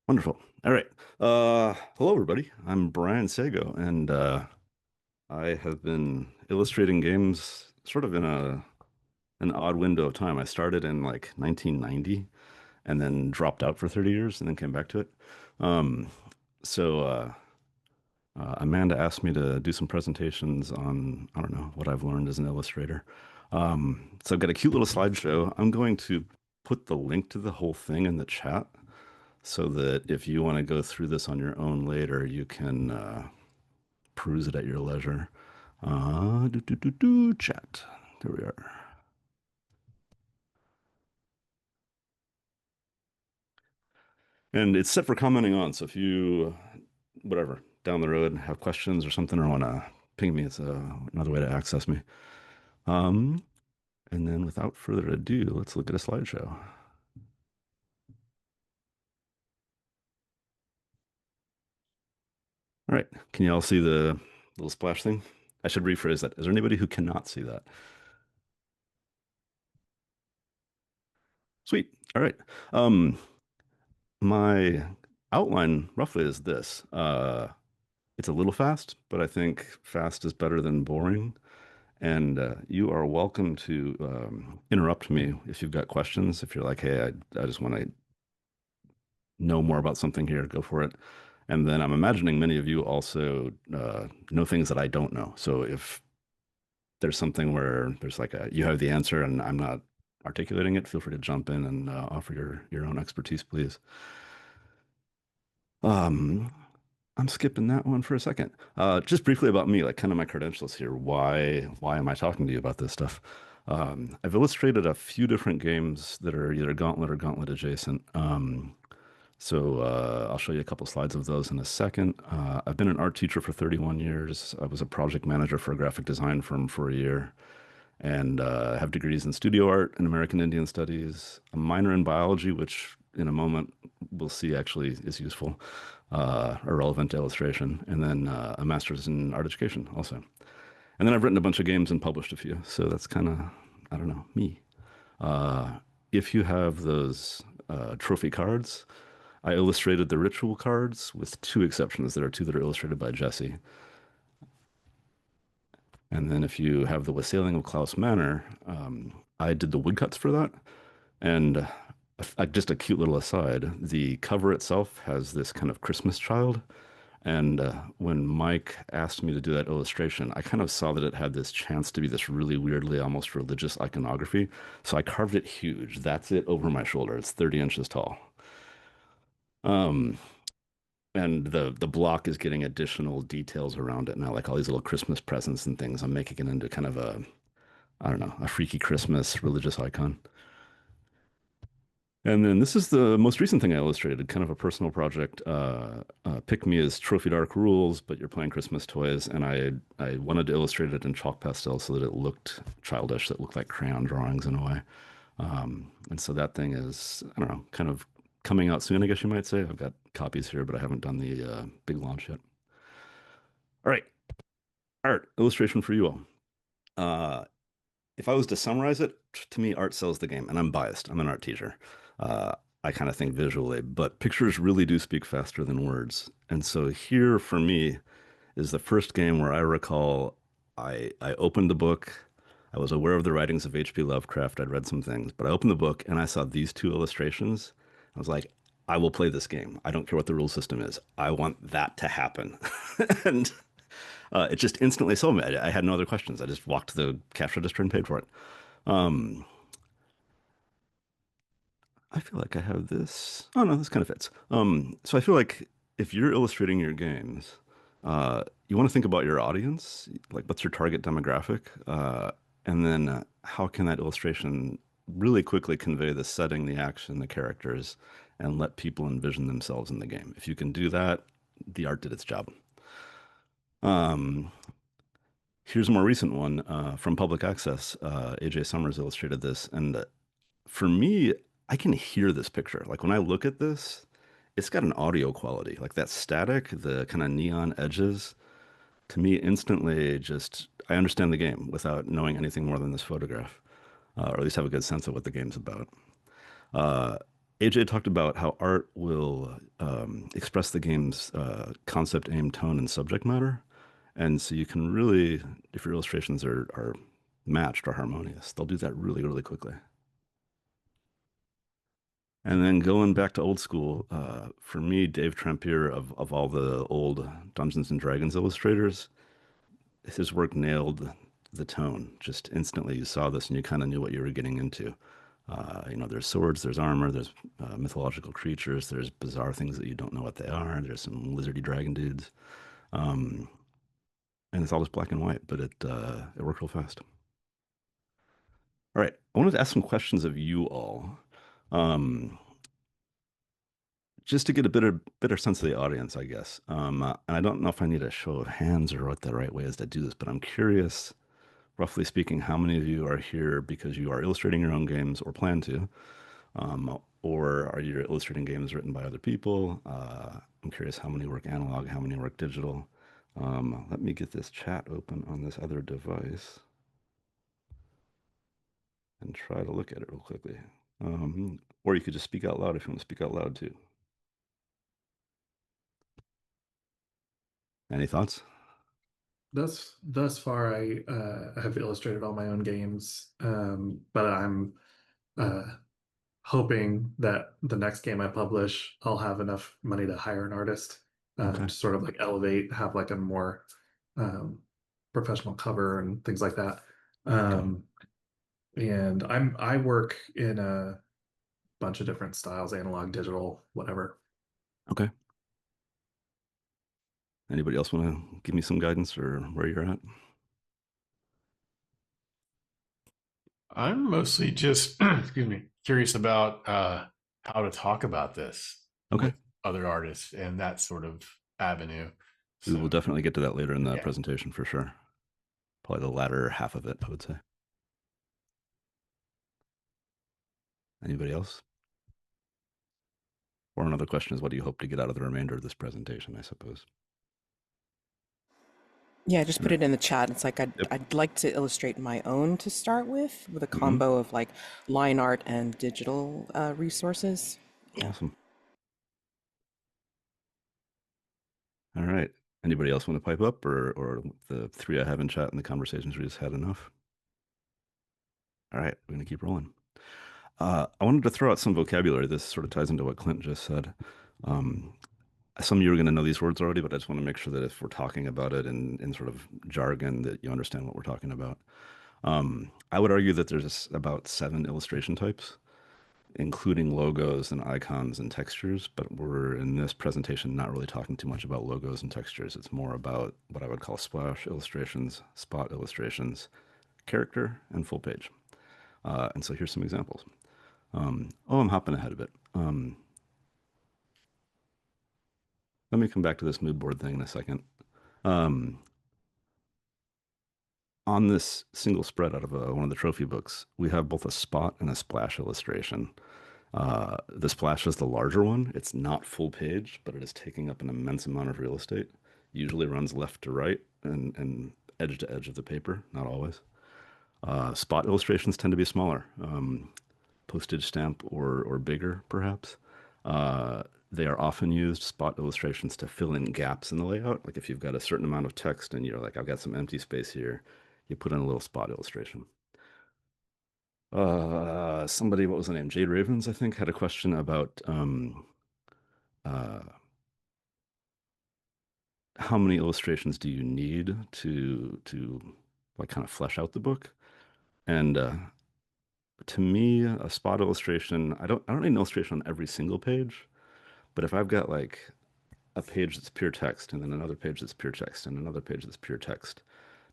Wonderful. All right. Hello, everybody. I'm Brian Sago, and I have been illustrating games sort of in an odd window of time. I started in like 1990 and then dropped out for 30 years and then came back to it. Um, so Amanda asked me to do some presentations on, I don't know, what I've learned as an illustrator. So I've got a cute little slideshow. I'm going to put the link to the whole thing in the chat, so that if you want to go through this on your own later, you can peruse it at your leisure. Chat. There we are. And it's set for commenting on. So if you, whatever, down the road have questions or something or want to ping me, it's another way to access me. Um, and then without further ado, let's look at a slideshow. All right. Can you all see the little splash thing? I should rephrase that. Is there anybody who cannot see that? Sweet. All right. Um, My outline roughly is this. It's a little fast, but I think fast is better than boring. And you are welcome to interrupt me if you've got questions. If you're like, hey, I just want to know more about something here, go for it. And then I'm imagining many of you also know things that I don't know. So if there's something where there's like you have the answer and I'm not articulating it, feel free to jump in and offer your own expertise, please. Um, I'm skipping that one for a second. Just briefly about me, like kind of my credentials here. Why am I talking to you about this stuff? I've illustrated a few different games that are either Gauntlet or Gauntlet adjacent. So I'll show you a couple slides of those in a second. I've been an art teacher for 31 years. I was a project manager for a graphic design firm for a year, and have degrees in studio art and American Indian Studies, a minor in biology, which in a moment we'll see actually is useful or relevant to illustration, and then a master's in art education also. And then I've written a bunch of games and published a few. So that's kind of, I don't know, me. Uh, if you have those trophy cards, I illustrated the ritual cards with two exceptions. There are two that are illustrated by Jesse. And then if you have the Wassailing of Klaus Manor, I did the woodcuts for that. And just a cute little aside, the cover itself has this kind of Christmas child. And when Mike asked me to do that illustration, I kind of saw that it had this chance to be this really weirdly almost religious iconography. So I carved it huge. That's it over my shoulder. It's 30 inches tall. Um, and the block is getting additional details around it now, like all these little Christmas presents and things. I'm making it into kind of a, I don't know, a freaky Christmas religious icon. And then this is the most recent thing I illustrated, kind of a personal project. Pick Me as Trophy Dark Rules, but you're playing Christmas toys, and I wanted to illustrate it in chalk pastel so that it looked childish, that looked like crayon drawings in a way. And so that thing is, I don't know, kind of coming out soon, I guess you might say. I've got copies here, but I haven't done the big launch yet. All right, art illustration for you all. Uh, if I was to summarize it, to me, art sells the game, and I'm biased. I'm an art teacher. Uh, I kind of think visually, but pictures really do speak faster than words. And so here for me is the first game where I recall I opened the book. I was aware of the writings of H.P. Lovecraft. I'd read some things, but I opened the book and I saw these two illustrations. I was like, I will play this game. I don't care what the rule system is. I want that to happen. And it just instantly sold me. I had no other questions. I just walked to the cash register and paid for it. Um, I feel like I have this. Oh no, this kind of fits. So I feel like if you're illustrating your games, you want to think about your audience, like what's your target demographic, and then how can that illustration really quickly convey the setting, the action, the characters, and let people envision themselves in the game. If you can do that, the art did its job. Um, Here's a more recent one from Public Access. AJ Summers illustrated this, and for me, I can hear this picture. Like when I look at this, it's got an audio quality, like that static, the kind of neon edges. To me, instantly, just I understand the game without knowing anything more than this photograph, or at least have a good sense of what the game's about. AJ talked about how art will express the game's concept, aim, tone, and subject matter. And so you can really, if your illustrations are matched or harmonious, they'll do that really, really quickly. And then going back to old school, for me, Dave Trampier of all the old Dungeons and Dragons illustrators, his work nailed the tone. Just instantly, you saw this and you kind of knew what you were getting into. There's swords, there's armor, there's mythological creatures, there's bizarre things that you don't know what they are. There's some lizardy dragon dudes, um, and it's all just black and white, but it worked real fast. All right, I wanted to ask some questions of you all. Um, just to get a better sense of the audience, I guess. And I don't know if I need a show of hands or what the right way is to do this, but I'm curious, roughly speaking, how many of you are here because you are illustrating your own games or plan to, or are you illustrating games written by other people? I'm curious how many work analog, how many work digital. Let me get this chat open on this other device and try to look at it real quickly. Or you could just speak out loud if you want to speak out loud too. Any thoughts? Thus far, I have illustrated all my own games, but I'm uh, hoping that the next game I publish, I'll have enough money to hire an artist Okay. to sort of like elevate, have like a more um, professional cover and things like that. Okay. Um, and I work in a bunch of different styles, analog, digital, whatever. Okay. Anybody else want to give me some guidance or where you're at? I'm mostly just, excuse me, curious about how to talk about this Okay. with other artists and that sort of avenue. We will So, definitely get to that later in the yeah. presentation for sure. Probably the latter half of it, I would say. Anybody else? Or another question is, what do you hope to get out of the remainder of this presentation, I suppose? Yeah, just All put right. it in the chat. It's like Yep. I'd like to illustrate my own to start with a Hmm. combo of like line art and digital resources. Yeah. Awesome. All right. Anybody else want to pipe up or the three I have in chat and the conversations we just had enough? All right, we're gonna keep rolling. I wanted to throw out some vocabulary. This sort of ties into what Clint just said. Um, some of you are going to know these words already, but I just want to make sure that if we're talking about it in sort of jargon, that you understand what we're talking about. I would argue that there's about 7 illustration types, including logos and icons and textures, but we're in this presentation not really talking too much about logos and textures. It's more about what I would call splash illustrations, spot illustrations, character, and full page. And so here's some examples. Oh, I'm hopping ahead a bit. Let me come back to this mood board thing in a second. Um, on this single spread out of one of the trophy books, we have both a spot and a splash illustration. The splash is the larger one. It's not full page, but it is taking up an immense amount of real estate. Usually runs left to right and edge to edge of the paper, not always. Spot illustrations tend to be smaller, postage stamp or bigger, perhaps. Uh, they are often used, spot illustrations, to fill in gaps in the layout. Like if you've got a certain amount of text and you're like, I've got some empty space here, you put in a little spot illustration. Somebody, what was the name? Jade Ravens, I think, had a question about uh, how many illustrations do you need to like kind of flesh out the book? And to me, a spot illustration, I don't need an illustration on every single page, but if I've got like a page that's pure text and then another page that's pure text and another page that's pure text,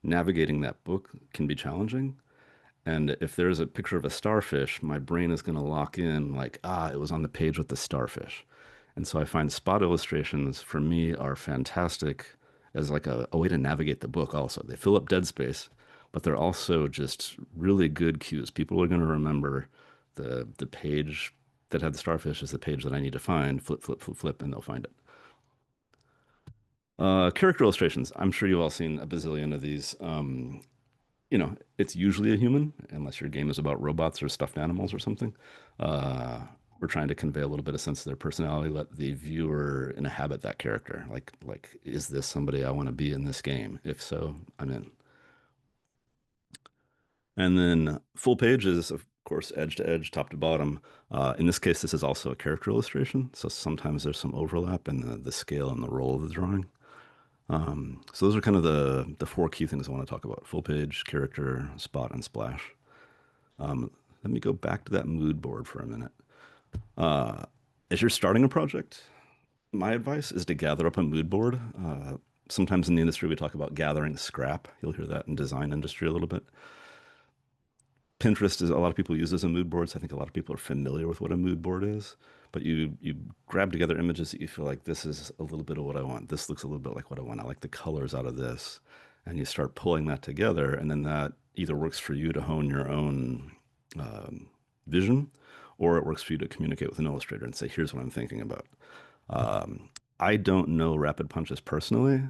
navigating that book can be challenging. And if there's a picture of a starfish, my brain is going to lock in like, it was on the page with the starfish. And so I find spot illustrations for me are fantastic as like a way to navigate the book also. They fill up dead space, but they're also just really good cues. People are going to remember the page that had the starfish is the page that I need to find, flip, flip, flip, flip, and they'll find it. Character illustrations. I'm sure you've all seen a bazillion of these. It's usually a human, unless your game is about robots or stuffed animals or something. Uh, We're trying to convey a little bit of sense of their personality, let the viewer inhabit that character. Like, is this somebody I want to be in this game? If so, I'm in. And then full page is, of course, edge to edge, top to bottom. In this case, this is also a character illustration, so sometimes there's some overlap in the scale and the role of the drawing. So those are kind of the four key things I want to talk about: full page, character, spot, and splash. Let me go back to that mood board for a minute. As you're starting a project, my advice is to gather up a mood board. Sometimes in the industry, we talk about gathering scrap. You'll hear that in design industry a little bit. Pinterest is a lot of people use as a mood board, so I think a lot of people are familiar with what a mood board is. But you grab together images that you feel like this is a little bit of what I want. This looks a little bit like what I want. I like the colors out of this, and you start pulling that together, and then that either works for you to hone your own vision, or it works for you to communicate with an illustrator and say, "Here's what I'm thinking about." I don't know Rapid Punches personally,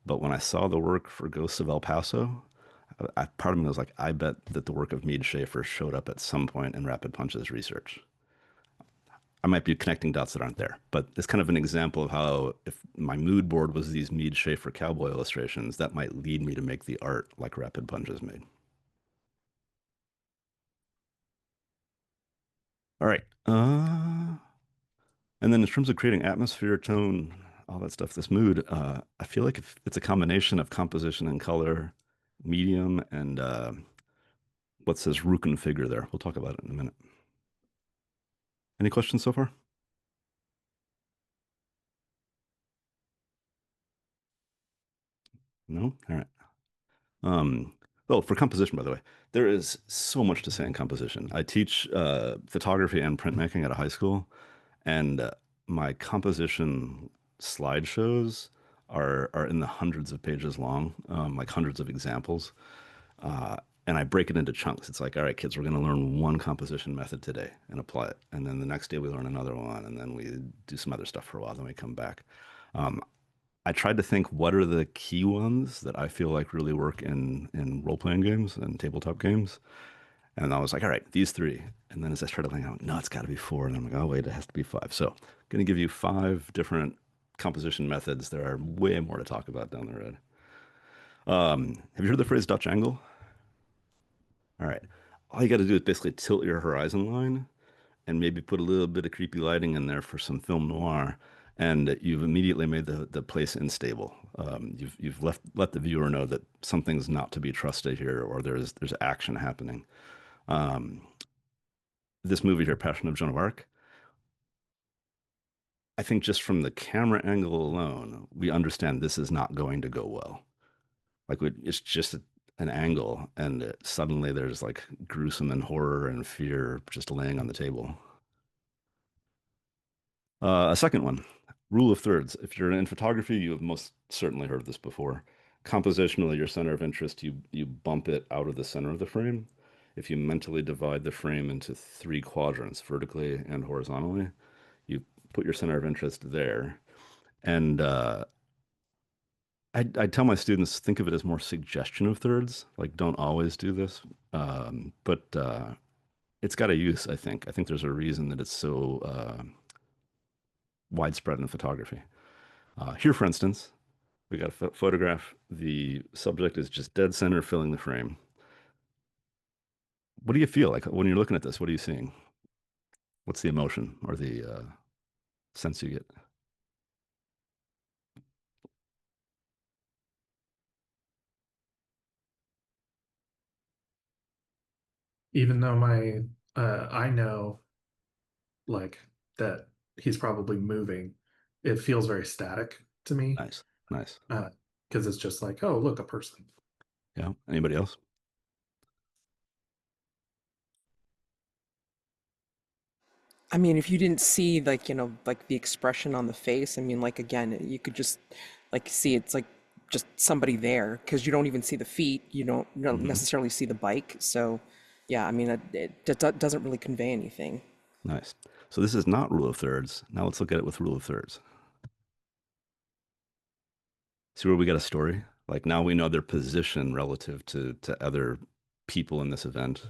but when I saw the work for Ghosts of El Paso, part of me was like, I bet that the work of Mead Schaefer showed up at some point in Rapid Punches research. I might be connecting dots that aren't there, but it's kind of an example of how if my mood board was these Mead Schaefer cowboy illustrations, that might lead me to make the art like Rapid Punches made. All right. And then in terms of creating atmosphere, tone, all that stuff, this mood, I feel like if it's a combination of composition and color, medium, and what says Rukin figure there. We'll talk about it in a minute. Any questions so far? No? All right. Well, for composition, by the way, there is so much to say in composition. I teach photography and printmaking at a high school, and my composition slideshows are in the hundreds of pages long, like hundreds of examples. And I break it into chunks. It's like, all right, kids, we're going to learn one composition method today and apply it. And then the next day we learn another one, and then we do some other stuff for a while, then we come back. I tried to think what are the key ones that I feel like really work in role-playing games and tabletop games. And I was like, all right, these three. And then as I started thinking, no, it's got to be four. And I'm like, oh, wait, it has to be five. So I'm going to give you five different composition methods. There are way more to talk about down the road. Have you heard the phrase Dutch angle? All right. All you got to do is basically tilt your horizon line and maybe put a little bit of creepy lighting in there for some film noir, and you've immediately made the place unstable. You've let the viewer know that something's not to be trusted here, or there's action happening. This movie here, Passion of Joan of Arc, I think just from the camera angle alone, we understand this is not going to go well. It's just an angle, and suddenly there's like gruesome and horror and fear just laying on the table. A second one, rule of thirds. If you're in photography, you have most certainly heard this before. Compositionally, your center of interest, you bump it out of the center of the frame. If you mentally divide the frame into three quadrants, vertically and horizontally, you put your center of interest there. And I tell my students, think of it as more suggestion of thirds. Like, don't always do this, but it's got a use, I think. I think there's a reason that it's so widespread in photography. Here, for instance, we got a photograph. The subject is just dead center filling the frame. What do you feel like when you're looking at this? What are you seeing? What's the emotion or the sense you get? Even though my I know like that he's probably moving, it feels very static to me. Nice, nice. Because it's just like, oh, look, a person. Yeah. Anybody else? I mean, if you didn't see like, like the expression on the face, I mean, like again, you could just like see it's like just somebody there because you don't even see the feet. You don't Hmm. necessarily see the bike. So, yeah, I mean, doesn't really convey anything. Nice. So this is not rule of thirds. Now let's look at it with rule of thirds. See where we got a story? Like now we know their position relative to other people in this event.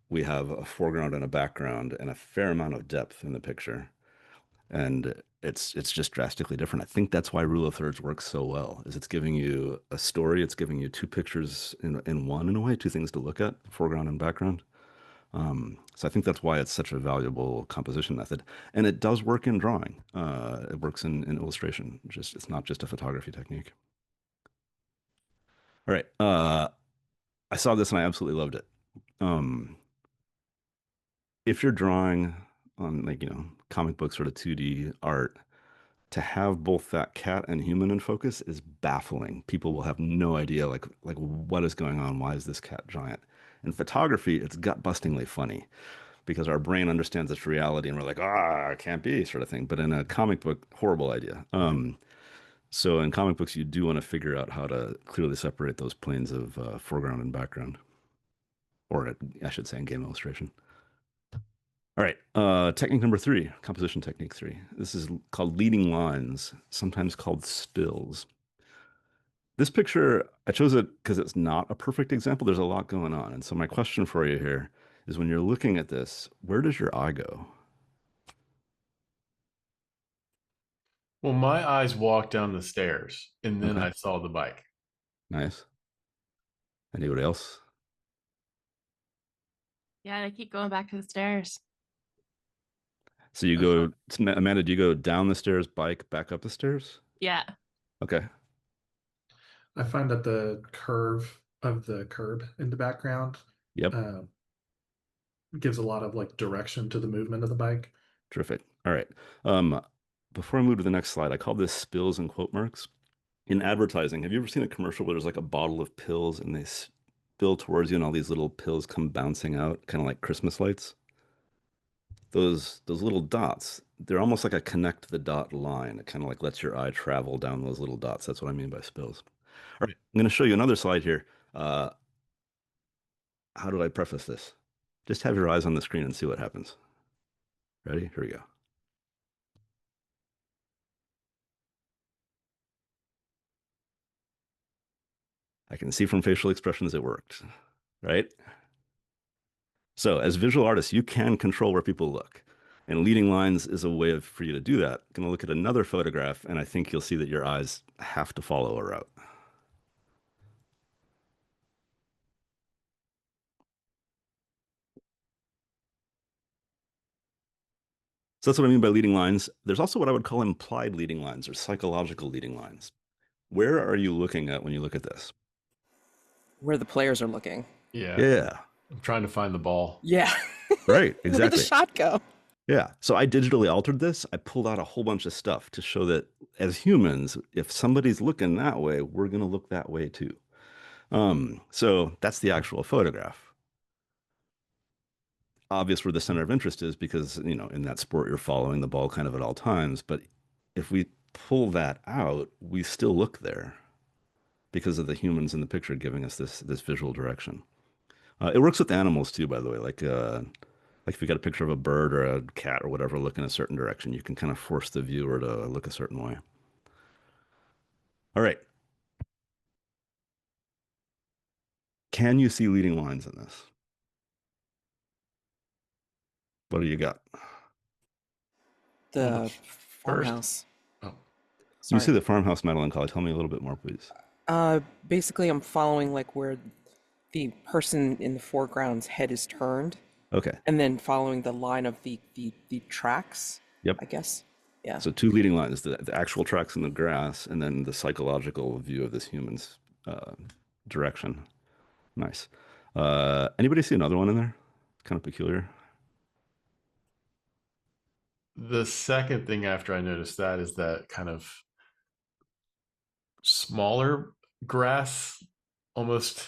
we have a foreground and a background and a fair amount of depth in the picture. And it's just drastically different. I think that's why rule of thirds works so well, is it's giving you a story, it's giving you two pictures in one, in a way, two things to look at, foreground and background. So I think that's why it's such a valuable composition method. And it does work in drawing. It works in illustration. Just it's not just a photography technique. All right. I saw this and I absolutely loved it. Um, if you're drawing on like, comic book sort of 2D art, to have both that cat and human in focus is baffling. People will have no idea like what is going on? Why is this cat giant? In photography, it's gut-bustingly funny because our brain understands its reality and we're like, it can't be, sort of thing. But in a comic book, horrible idea. So in comic books, you do want to figure out how to clearly separate those planes of foreground and background, or I should say in game illustration. All right, technique number 3, composition technique 3. This is called leading lines, sometimes called spills. This picture, I chose it because it's not a perfect example. There's a lot going on. And so my question for you here is when you're looking at this, where does your eye go? Well, my eyes walked down the stairs and then Okay, I saw the bike. nice. Anybody else? Yeah, I keep going back to the stairs. So you go, Amanda, do you go down the stairs, bike, back up the stairs? Yeah. Okay. I find that the curve of the curb in the background Yep. gives a lot of like direction to the movement of the bike. Terrific. All right. Before I move to the next slide, I call this spills and quote marks. In advertising, have you ever seen a commercial where there's like a bottle of pills and they spill towards you and all these little pills come bouncing out, kind of like Christmas lights? Those little dots, they're almost like a connect the dot line. It kind of like lets your eye travel down those little dots. That's what I mean by spills. All right, I'm going to show you another slide here. How do I preface this? Just have your eyes on the screen and see what happens. Ready? Here we go. I can see from facial expressions it worked, right? So as visual artists, you can control where people look. And leading lines is a way for you to do that. I'm going to look at another photograph, and I think you'll see that your eyes have to follow a route. So that's what I mean by leading lines. There's also what I would call implied leading lines or psychological leading lines. Where are you looking at when you look at this? Where the players are looking. Yeah. Yeah, I'm trying to find the ball. Yeah. right, Where'd the exactly. shot go? Yeah. So I digitally altered this. I pulled out a whole bunch of stuff to show that as humans, if somebody's looking that way, we're going to look that way too. So that's the actual photograph. Obvious where the center of interest is because, in that sport, you're following the ball kind of at all times. But if we pull that out, we still look there because of the humans in the picture giving us this visual direction. It works with animals too, by the way. Like if you got a picture of a bird or a cat or whatever looking a certain direction, you can kind of force the viewer to look a certain way. All right. Can you see leading lines in this? What do you got? The First. farmhouse. Oh, You Sorry. see the farmhouse melancholy. Tell me a little bit more, please. Basically, I'm following like where the person in the foreground's head is turned, Okay. and then following the line of the tracks. Yep. I guess. Yeah. So two leading lines, the actual tracks in the grass, and then the psychological view of this human's direction. Nice. Anybody see another one in there? Kind of peculiar. the second thing after I noticed that is that kind of smaller grass, almost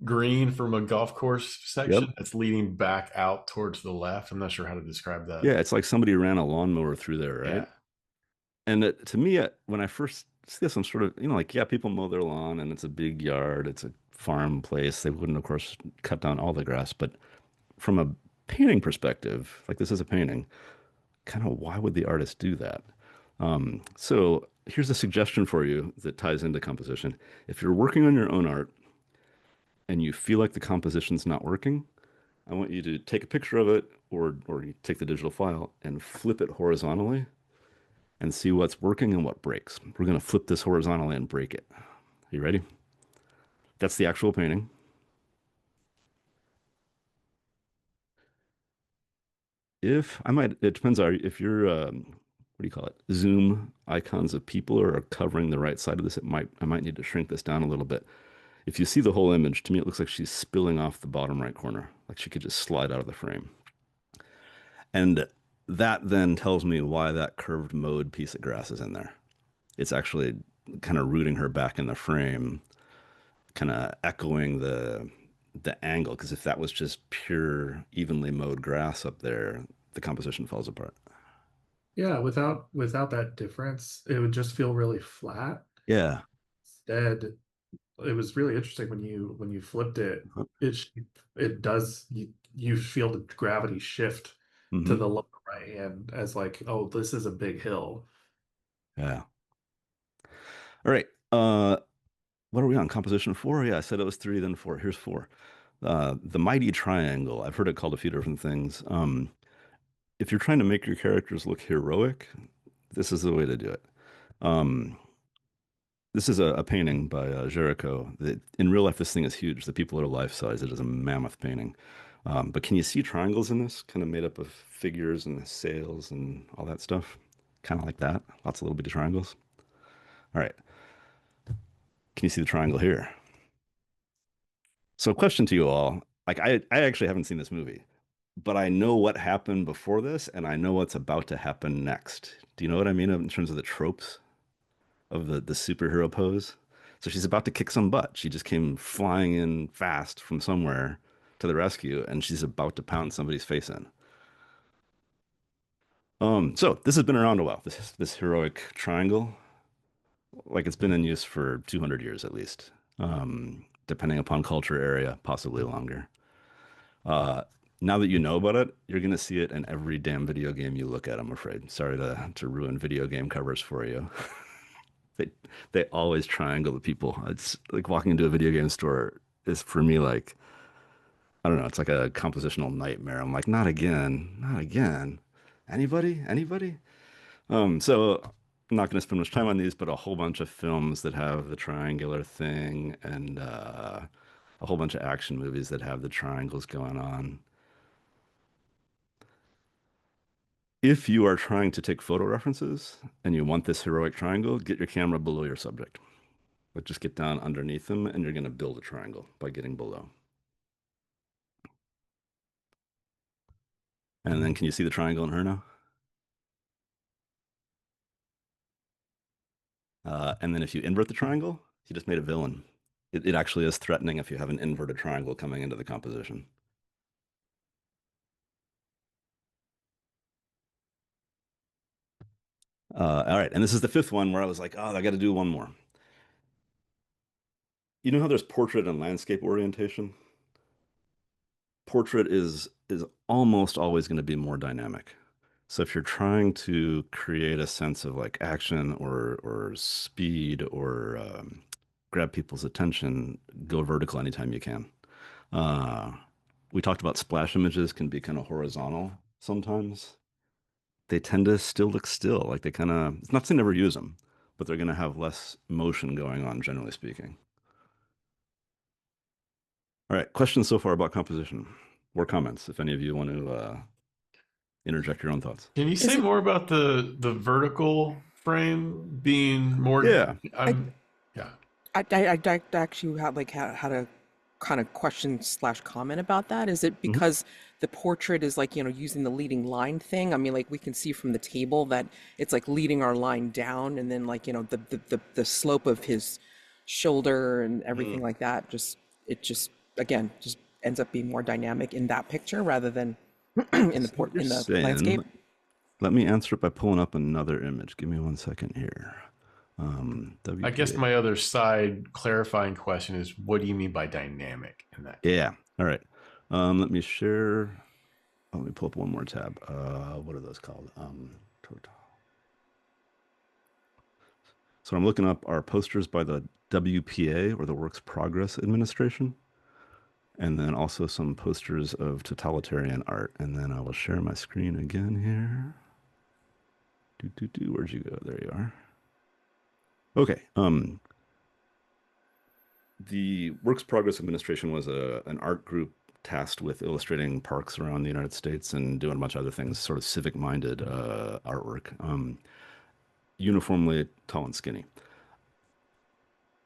green from a golf course section Yep. that's leading back out towards the left. I'm not sure how to describe that. Yeah, it's like somebody ran a lawnmower through there, right? Yeah. And to me, when I first see this, I'm sort of, like, yeah, people mow their lawn and it's a big yard, it's a farm place. They wouldn't, of course, cut down all the grass. But from a painting perspective, like this is a painting, kind of why would the artist do that? So here's a suggestion for you that ties into composition. If you're working on your own art and you feel like the composition's not working, I want you to take a picture of it or you take the digital file and flip it horizontally and see what's working and what breaks. We're going to flip this horizontally and break it. Are you ready? That's the actual painting. It depends on if you're, what do you call it? Zoom icons of people are covering the right side of this. I might need to shrink this down a little bit. If you see the whole image, to me, it looks like she's spilling off the bottom right corner, like she could just slide out of the frame. And that then tells me why that curved mode piece of grass is in there. It's actually kind of rooting her back in the frame, kind of echoing the angle. Because if that was just pure evenly mowed grass up there, the composition falls apart. Yeah, without that difference, it would just feel really flat. Yeah. Instead, it was really interesting when you flipped it. It does you feel the gravity shift to Mm-hmm. the lower right hand as like, oh, this is a big hill. Yeah. All right. What are we on? Composition four? Yeah, I said it was three, then four. Here's four. The mighty triangle. I've heard it called a few different things. If you're trying to make your characters look heroic, this is the way to do it. Um, this is a painting by Jericho. In real life, this thing is huge. The people are life size. It is a mammoth painting. But can you see triangles in this? Kind of made up of figures and sails and all that stuff. Kind of like that. Lots of little bitty triangles. All right. Can you see the triangle here? So, question to you all. Like, I actually haven't seen this movie, but I know what happened before this, and I know what's about to happen next. Do you know what I mean in terms of the tropes of the superhero pose? So she's about to kick some butt. She just came flying in fast from somewhere to the rescue, and she's about to pound somebody's face in. So this has been around a while. This heroic triangle, like it's been in use for 200 years at least, depending upon culture, area, possibly longer. Uh, Now that you know about it, you're gonna see it in every damn video game you look at, I'm afraid. Sorry to ruin video game covers for you. They they always triangle the people. It's like walking into a video game store is for me like I don't know, it's like a compositional nightmare. I'm like, not again, not again. Anybody? Anybody? So I'm not gonna spend much time on these, but a whole bunch of films that have the triangular thing and a whole bunch of action movies that have the triangles going on. If you are trying to take photo references and you want this heroic triangle, get your camera below your subject. But just get down underneath them and you're going to build a triangle by getting below. And then can you see the triangle in her now? And then if you invert the triangle, you just made a villain. It actually is threatening if you have an inverted triangle coming into the composition. All right, and this is the fifth one where I was like, oh, I got to do one more. You know how there's portrait and landscape orientation? Portrait is almost always going to be more dynamic. So if you're trying to create a sense of like action or speed or grab people's attention, go vertical anytime you can. Uh, we talked about splash images can be kind of horizontal sometimes. They tend to still look still, like they kind of, it's not to never use them, but they're going to have less motion going on, generally speaking. All right, questions so far about composition or comments, if any of you want to interject your own thoughts. Can you Is say it? more about the vertical frame being more? Yeah. Yeah. I actually had a kind of question slash comment about that. Is it Mhm. because the portrait is like, using the leading line thing? I mean, like we can see from the table that it's like leading our line down and then like, the slope of his shoulder and everything Mm. like that. It just, again, just ends up being more dynamic in that picture rather than I see what you're in the saying. landscape. Let me answer it by pulling up another image. Give me 1 second here. I guess WPA. my other side clarifying question is, what do you mean by dynamic in that case? Yeah. All right. Let me share. Oh, let me pull up one more tab. What are those called? Total. So I'm looking up our posters by the WPA or the Works Progress Administration. and then also some posters of totalitarian art. And then I will share my screen again here. Where'd you go? There you are. Okay. The Works Progress Administration was an art group tasked with illustrating parks around the United States and doing a bunch of other things, sort of civic-minded artwork. Uniformly tall and skinny.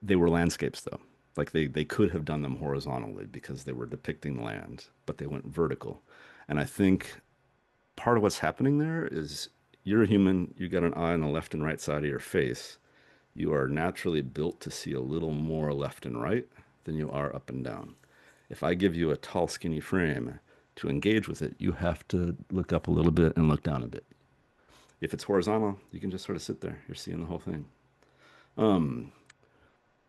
They were landscapes, though. Like they could have done them horizontally because they were depicting land, but they went vertical. And I think part of what's happening there is you're a human, you got an eye on the left and right side of your face. You are naturally built to see a little more left and right than you are up and down. If I give you a tall, skinny frame to engage with it, you have to look up a little bit and look down a bit. If it's horizontal, you can just sort of sit there. You're seeing the whole thing. And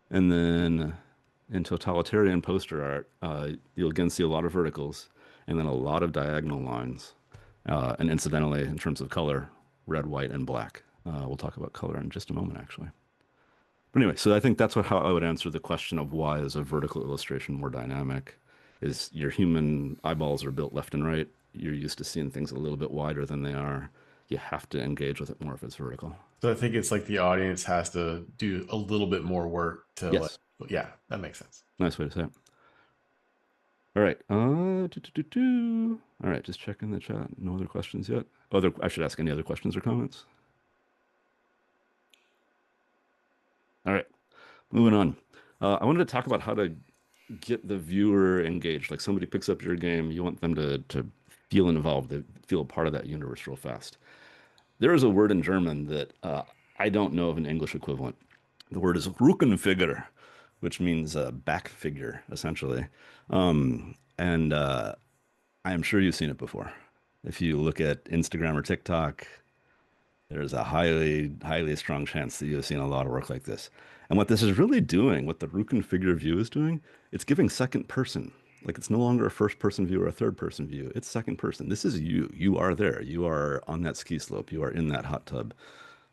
then in totalitarian poster art, you'll again see a lot of verticals and then a lot of diagonal lines. And incidentally, in terms of color, red, white, and black. We'll talk about color in just a moment, actually. But anyway, so I think that's how I would answer the question of why is a vertical illustration more dynamic, is your human eyeballs are built left and right. You're used to seeing things a little bit wider than they are. You have to engage with it more if it's vertical. So I think it's like the audience has to do a little bit more work to Yes. yeah, that makes sense. Nice way to say it. All right. All right, just checking the chat. No other questions yet. I should ask any other questions or comments. All right, moving on. I wanted to talk about how to get the viewer engaged. Like somebody picks up your game, you want them to feel involved, to feel a part of that universe real fast. There is a word in German that I don't know of an English equivalent. The word is Rückenfigure, which means back figure, essentially. And I am sure you've seen it before. If you look at Instagram or TikTok, there's a highly, highly strong chance that you've seen a lot of work like this. And what this is really doing, what the Rückenfigure view is doing, it's giving second person. Like it's no longer a first person view or a third person view. It's second person. This is you. You are there. You are on that ski slope. You are in that hot tub.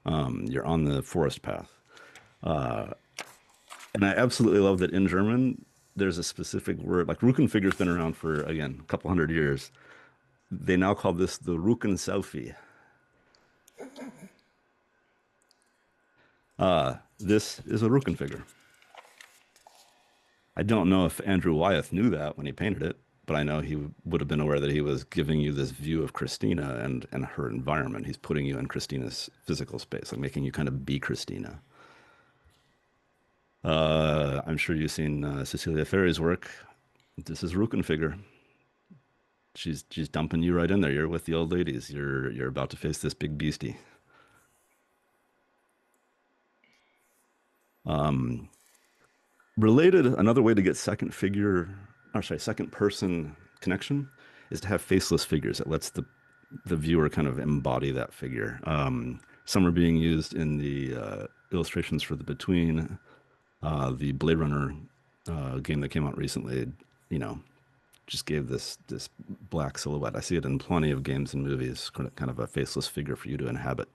You're on the forest path. And I absolutely love that in German, there's a specific word. Like Rückenfigure's been around for, again, a couple hundred years. They now call this the Rücken selfie. This is a Rückenfigure. I don't know if Andrew Wyeth knew that when he painted it, but I know he would have been aware that he was giving you this view of Christina and her environment. He's putting you in Christina's physical space, like making you kind of be Christina. I'm sure you've seen Cecilia Ferry's work. This is Rückenfigure. She's dumping you right in there. You're with the old ladies. You're about to face this big beastie. Related, another way to get second person connection is to have faceless figures. It lets the viewer kind of embody that figure. Some are being used in the illustrations for the Between, the Blade Runner game that came out recently. You know, just gave this black silhouette. I see it in plenty of games and movies, kind of a faceless figure for you to inhabit.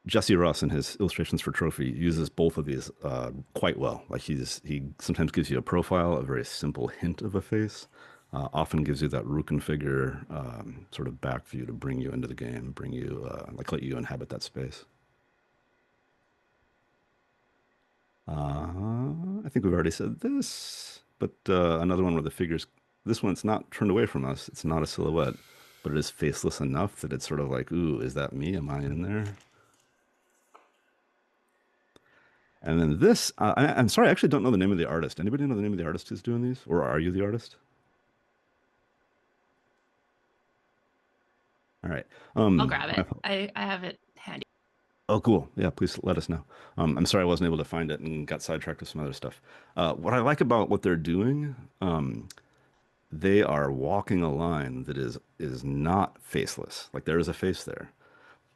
Jesse Ross in his illustrations for Trophy uses both of these quite well. Like he sometimes gives you a profile, a very simple hint of a face, often gives you that Rückenfigure sort of back view to bring you into the game, bring you let you inhabit that space. I think we've already said this, but another one where the figures, this one's not turned away from us. It's not a silhouette, but it is faceless enough that it's sort of like, ooh, is that me? Am I in there? And then this, I'm sorry, I actually don't know the name of the artist. Anybody know the name of the artist who's doing these? Or are you the artist? All right. I'll grab it. I have it handy. Oh, cool. Yeah, please let us know. I'm sorry I wasn't able to find it and got sidetracked with some other stuff. What I like about what they're doing, they are walking a line that is not faceless. Like there is a face there,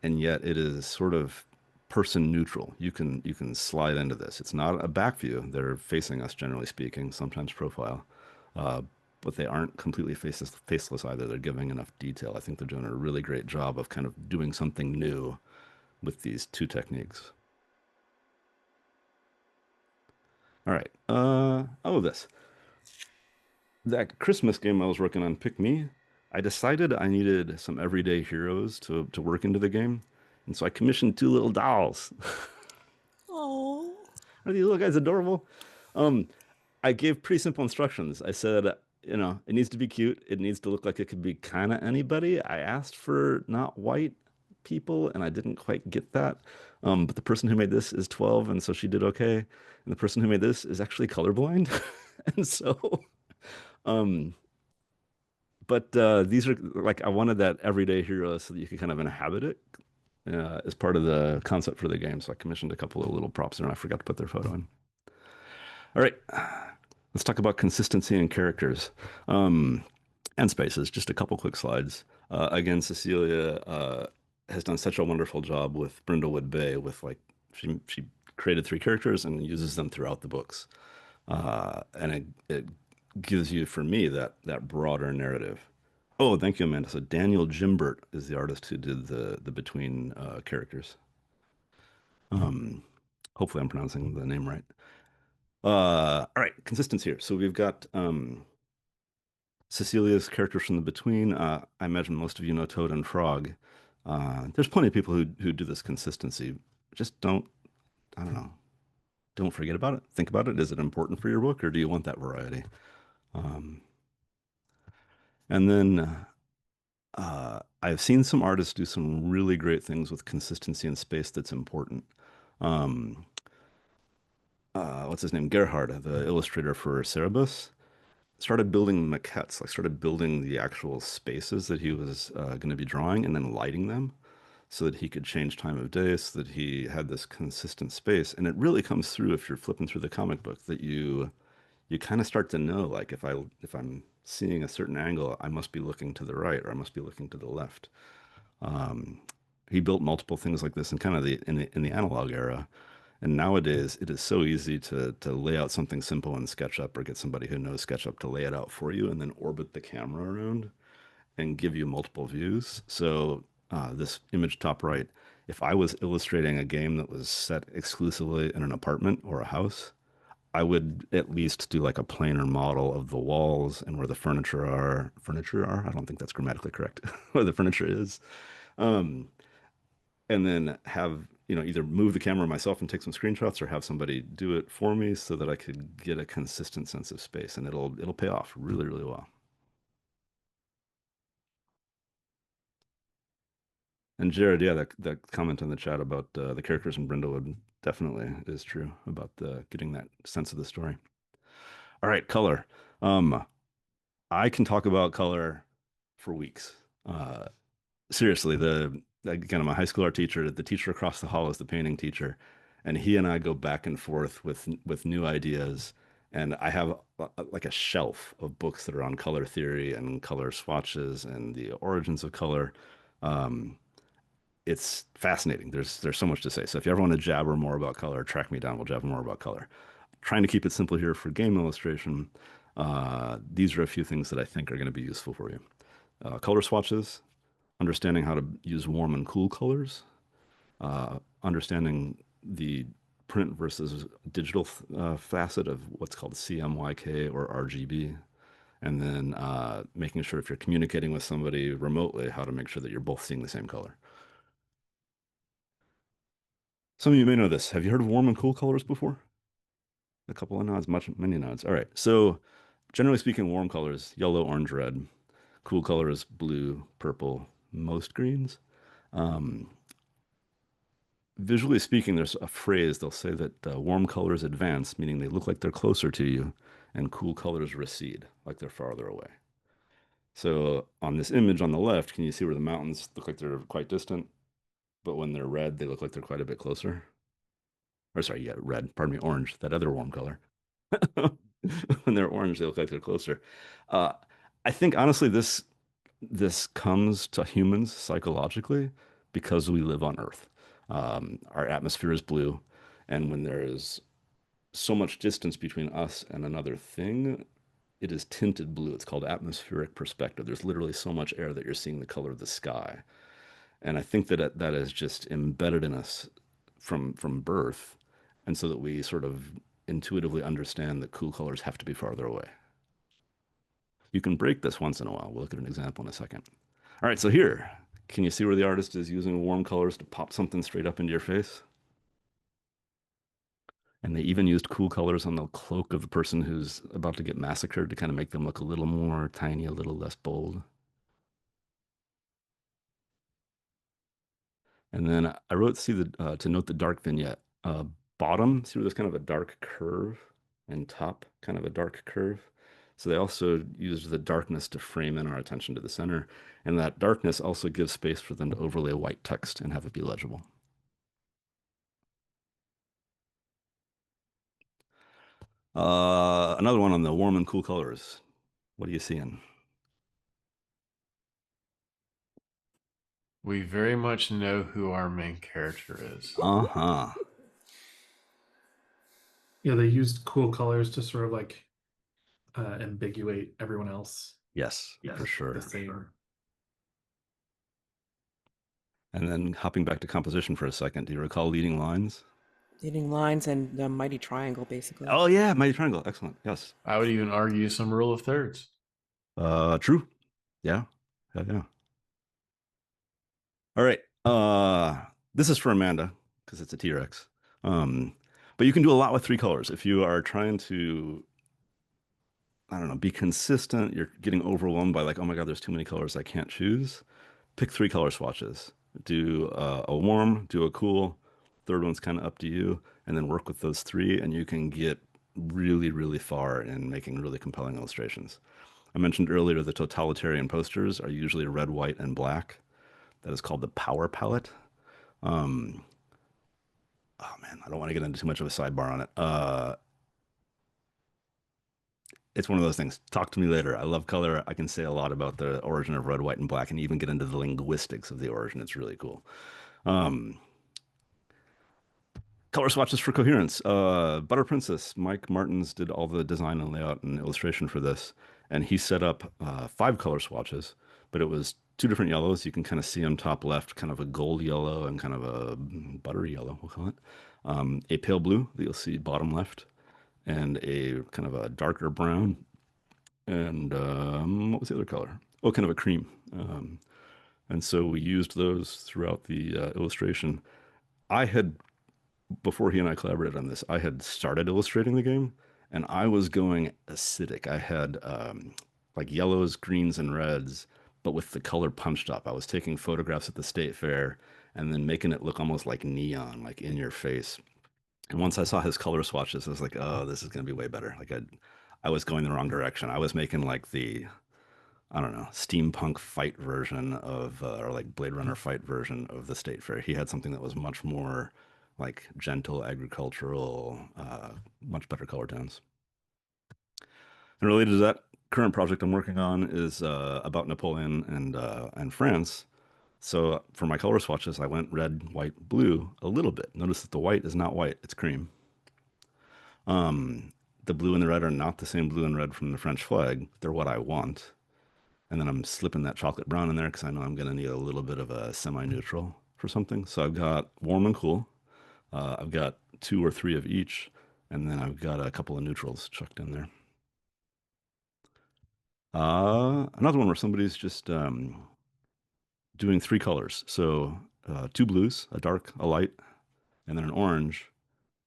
and yet it is sort of person neutral. You can slide into this. It's not a back view. They're facing us, generally speaking, sometimes profile. But they aren't completely faceless either. They're giving enough detail. I think they're doing a really great job of kind of doing something new with these two techniques. All right. Oh, this. That Christmas game I was working on, Pick Me, I decided I needed some everyday heroes to work into the game. And so I commissioned two little dolls. Oh. Are these little guys adorable? Um, I gave pretty simple instructions. I said, it needs to be cute. It needs to look like it could be kind of anybody. I asked for not white people, and I didn't quite get that. But the person who made this is 12, and so she did okay. And the person who made this is actually colorblind. And so, um, but these are like, I wanted that everyday hero so that you could kind of inhabit it as part of the concept for the game. So I commissioned a couple of little props there, and I forgot to put their photo in. All right, let's talk about consistency in characters and spaces. Just a couple quick slides. Again, Cecilia has done such a wonderful job with Brindlewood Bay. With like, she created 3 characters and uses them throughout the books, and it gives you, for me, that broader narrative. Oh, thank you, Amanda. So Daniel Jimbert is the artist who did the between characters. Um, Hopefully, I'm pronouncing the name right. All right, consistency here. So we've got Cecilia's characters from the Between. I imagine most of you know Toad and Frog. There's plenty of people who do this consistency. Just I don't know, don't forget about it. Think about it. Is it important for your book, or do you want that variety? Um, and then I've seen some artists do some really great things with consistency and space that's important. Um, what's his name? Gerhard, the illustrator for Cerebus, started building maquettes, like started building the actual spaces that he was going to be drawing and then lighting them so that he could change time of day so that he had this consistent space. And it really comes through if you're flipping through the comic book that you kind of start to know, like, if I'm seeing a certain angle, I must be looking to the right or I must be looking to the left. Um, he built multiple things like this in kind of the analog era. And nowadays, it is so easy to lay out something simple in SketchUp or get somebody who knows SketchUp to lay it out for you and then orbit the camera around and give you multiple views. So this image top right, if I was illustrating a game that was set exclusively in an apartment or a house, I would at least do like a planar model of the walls and where the furniture are. Furniture are? I don't think that's grammatically correct. Where the furniture is. Um, and then have, either move the camera myself and take some screenshots or have somebody do it for me so that I could get a consistent sense of space, and it'll pay off really, really well. And Jared, yeah, that comment in the chat about the characters in Brindlewood definitely is true about getting that sense of the story. All right, color. Um, I can talk about color for weeks. Seriously, again, I'm a high school art teacher. The teacher across the hall is the painting teacher, and he and I go back and forth with new ideas. And I have like a shelf of books that are on color theory and color swatches and the origins of color. Um, it's fascinating. There's so much to say. So if you ever want to jabber more about color, track me down. We'll jabber more about color. Trying to keep it simple here for game illustration. These are a few things that I think are going to be useful for you. Color swatches, understanding how to use warm and cool colors, understanding the print versus digital facet of what's called CMYK or RGB, and then making sure if you're communicating with somebody remotely, how to make sure that you're both seeing the same color. Some of you may know this. Have you heard of warm and cool colors before? A couple of nods, many nods. All right. So generally speaking, warm colors, yellow, orange, red. Cool colors, blue, purple, most greens. Um, Visually speaking, there's a phrase they'll say that warm colors advance, meaning they look like they're closer to you, and cool colors recede, like they're farther away. So on this image on the left, can you see where the mountains look like they're quite distant, but when they're red, they look like they're quite a bit closer? Or sorry, yeah, red, pardon me, orange, that other warm color. When they're orange, they look like they're closer. Uh, I think honestly, this comes to humans psychologically because we live on Earth. Our atmosphere is blue, and when there is so much distance between us and another thing, it is tinted blue. It's called atmospheric perspective. There's literally so much air that you're seeing the color of the sky. And I think that that is just embedded in us from birth, and so that we sort of intuitively understand that cool colors have to be farther away. You can break this once in a while. We'll look at an example in a second. All right, so here, can you see where the artist is using warm colors to pop something straight up into your face? And they even used cool colors on the cloak of the person who's about to get massacred to kind of make them look a little more tiny, a little less bold. And then I wrote to note the dark vignette. Bottom, see where there's kind of a dark curve, and top, kind of a dark curve. So they also used the darkness to frame in our attention to the center. And that darkness also gives space for them to overlay white text and have it be legible. Another one on the warm and cool colors. What are you seeing? We very much know who our main character is. Uh-huh. Yeah, they used cool colors to sort of like ambiguate everyone else. Yes, for sure. The same. And then hopping back to composition for a second, do you recall leading lines? Leading lines and the mighty triangle, basically. Oh yeah, mighty triangle. Excellent. Yes. I would even argue some rule of thirds. True. Yeah. Yeah. All right. This is for Amanda because it's a T-Rex. But you can do a lot with 3 colors if you are trying to, I don't know, be consistent. You're getting overwhelmed by like, oh my God, there's too many colors I can't choose. Pick 3 color swatches. Do a warm, do a cool. Third one's kind of up to you, and then work with those 3, and you can get really, really far in making really compelling illustrations. I mentioned earlier the totalitarian posters are usually red, white, and black. That is called the power palette. Oh man, I don't want to get into too much of a sidebar on it. It's one of those things. Talk to me later. I love color. I can say a lot about the origin of red, white, and black, and even get into the linguistics of the origin. It's really cool. Color swatches for coherence. Butter Princess, Mike Martins did all the design and layout and illustration for this, and he set up 5 color swatches, but it was 2 different yellows. You can kind of see them top left, kind of a gold yellow and kind of a buttery yellow, we'll call it. A pale blue that you'll see bottom left, and a kind of a darker brown, and what was the other color? Oh, kind of a cream. And so we used those throughout the illustration. I had, before he and I collaborated on this, I had started illustrating the game, and I was going acidic. I had like yellows, greens, and reds, but with the color punched up. I was taking photographs at the state fair and then making it look almost like neon, like in your face. And once I saw his color swatches, I was like, oh, this is going to be way better. Like I was going the wrong direction. I was making like the, I don't know, steampunk fight version of, or like Blade Runner fight version of the state fair. He had something that was much more like gentle, agricultural, much better color tones. And related to that, current project I'm working on is about Napoleon and France. So for my color swatches, I went red, white, blue a little bit. Notice that the white is not white, it's cream. The blue and the red are not the same blue and red from the French flag. They're what I want. And then I'm slipping that chocolate brown in there because I know I'm going to need a little bit of a semi-neutral for something. So I've got warm and cool. I've got 2 or 3 of each. And then I've got a couple of neutrals chucked in there. Another one where somebody's just doing 3 colors. So 2 blues, a dark, a light, and then an orange.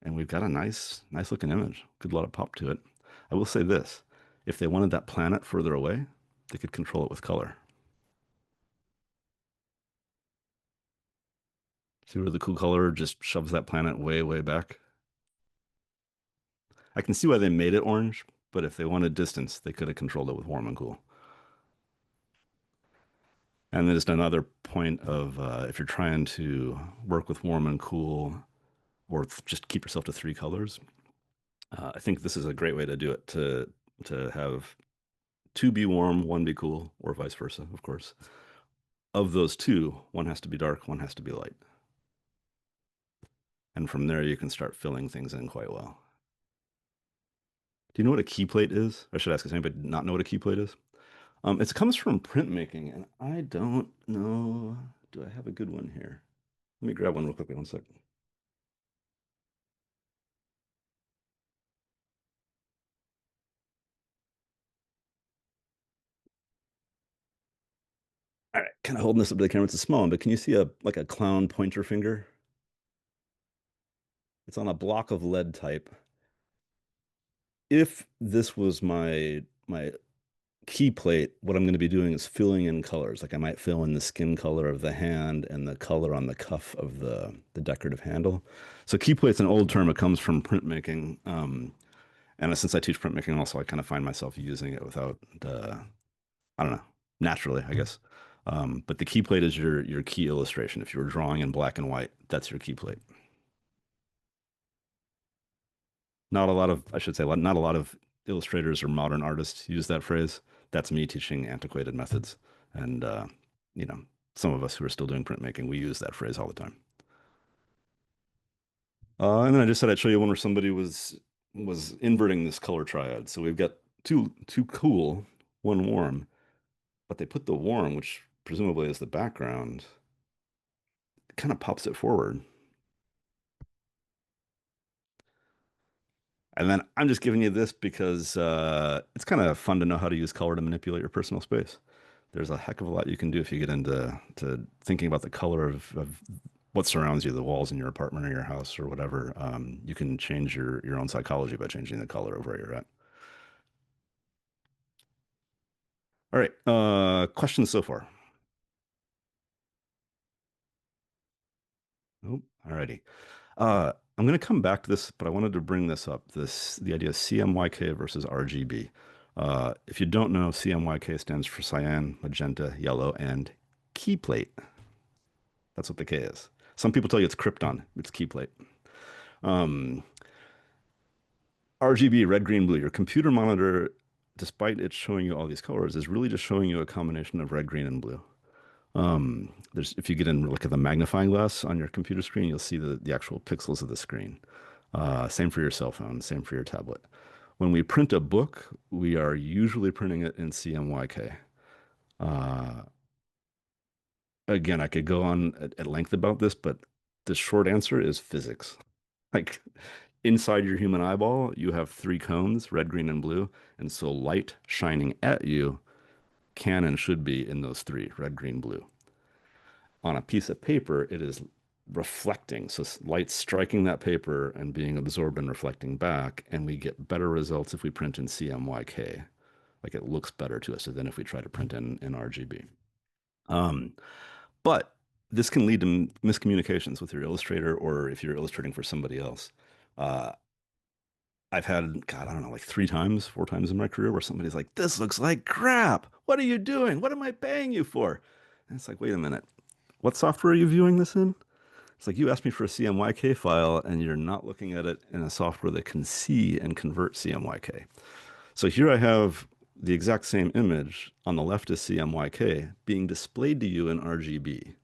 And we've got a nice looking image. Good lot of pop to it. I will say this, if they wanted that planet further away, they could control it with color. See where the cool color just shoves that planet way, way back? I can see why they made it orange, but if they wanted distance, they could have controlled it with warm and cool. And then just another point of if you're trying to work with warm and cool, or just keep yourself to 3 colors, I think this is a great way to do it, to have 2 be warm, 1 be cool, or vice versa, of course. Of those 2, 1 has to be dark, 1 has to be light. And from there, you can start filling things in quite well. Do you know what a key plate is? I should ask, does anybody not know what a key plate is? It comes from printmaking, and I don't know. Do I have a good one here? Let me grab one real quickly, 1 second. All right, kind of holding this up to the camera. It's a small one, but can you see a like a clown pointer finger? It's on a block of lead type. If this was my key plate, what I'm going to be doing is filling in colors. Like I might fill in the skin color of the hand and the color on the cuff of the decorative handle. So key plate's an old term. It comes from printmaking. And since I teach printmaking also, I kind of find myself using it without, I don't know, naturally, I guess. But the key plate is your key illustration. If you were drawing in black and white, that's your key plate. Not a lot of, I should say, not a lot of illustrators or modern artists use that phrase. That's me teaching antiquated methods. And, you know, some of us who are still doing printmaking, we use that phrase all the time. And then I just said I'd show you one where somebody was inverting this color triad. So we've got two cool, one warm, but they put the warm, which presumably is the background, it kind of pops it forward. And then I'm just giving you this because it's kind of fun to know how to use color to manipulate your personal space. There's a heck of a lot you can do if you get into thinking about the color of what surrounds you, the walls in your apartment or your house or whatever. You can change your own psychology by changing the color of where you're at. All right, questions so far? Oh, all righty. I'm going to come back to this, but I wanted to bring this up, the idea of CMYK versus RGB. If you don't know, CMYK stands for cyan, magenta, yellow, and key plate. That's what the K is. Some people tell you it's krypton. It's key plate. RGB, red, green, blue. Your computer monitor, despite it showing you all these colors, is really just showing you a combination of red, green, and blue. If you get in look at the magnifying glass on your computer screen, you'll see the actual pixels of the screen. Same for your cell phone, same for your tablet. When we print a book, we are usually printing it in CMYK. Again, I could go on at length about this, but the short answer is physics. Like inside your human eyeball, you have three cones, red, green, and blue. And so light shining at you can and should be in those three, red, green, blue. On a piece of paper, it is reflecting. So light striking that paper and being absorbed and reflecting back. And we get better results if we print in CMYK. Like it looks better to us than if we try to print in RGB. But this can lead to miscommunications with your illustrator or if you're illustrating for somebody else. I've had, God, I don't know, like 4 times in my career where somebody's like, this looks like crap. What are you doing? What am I paying you for? And it's like, wait a minute. What software are you viewing this in? It's like you asked me for a CMYK file and you're not looking at it in a software that can see and convert CMYK. So here I have the exact same image. On the left is CMYK being displayed to you in RGB.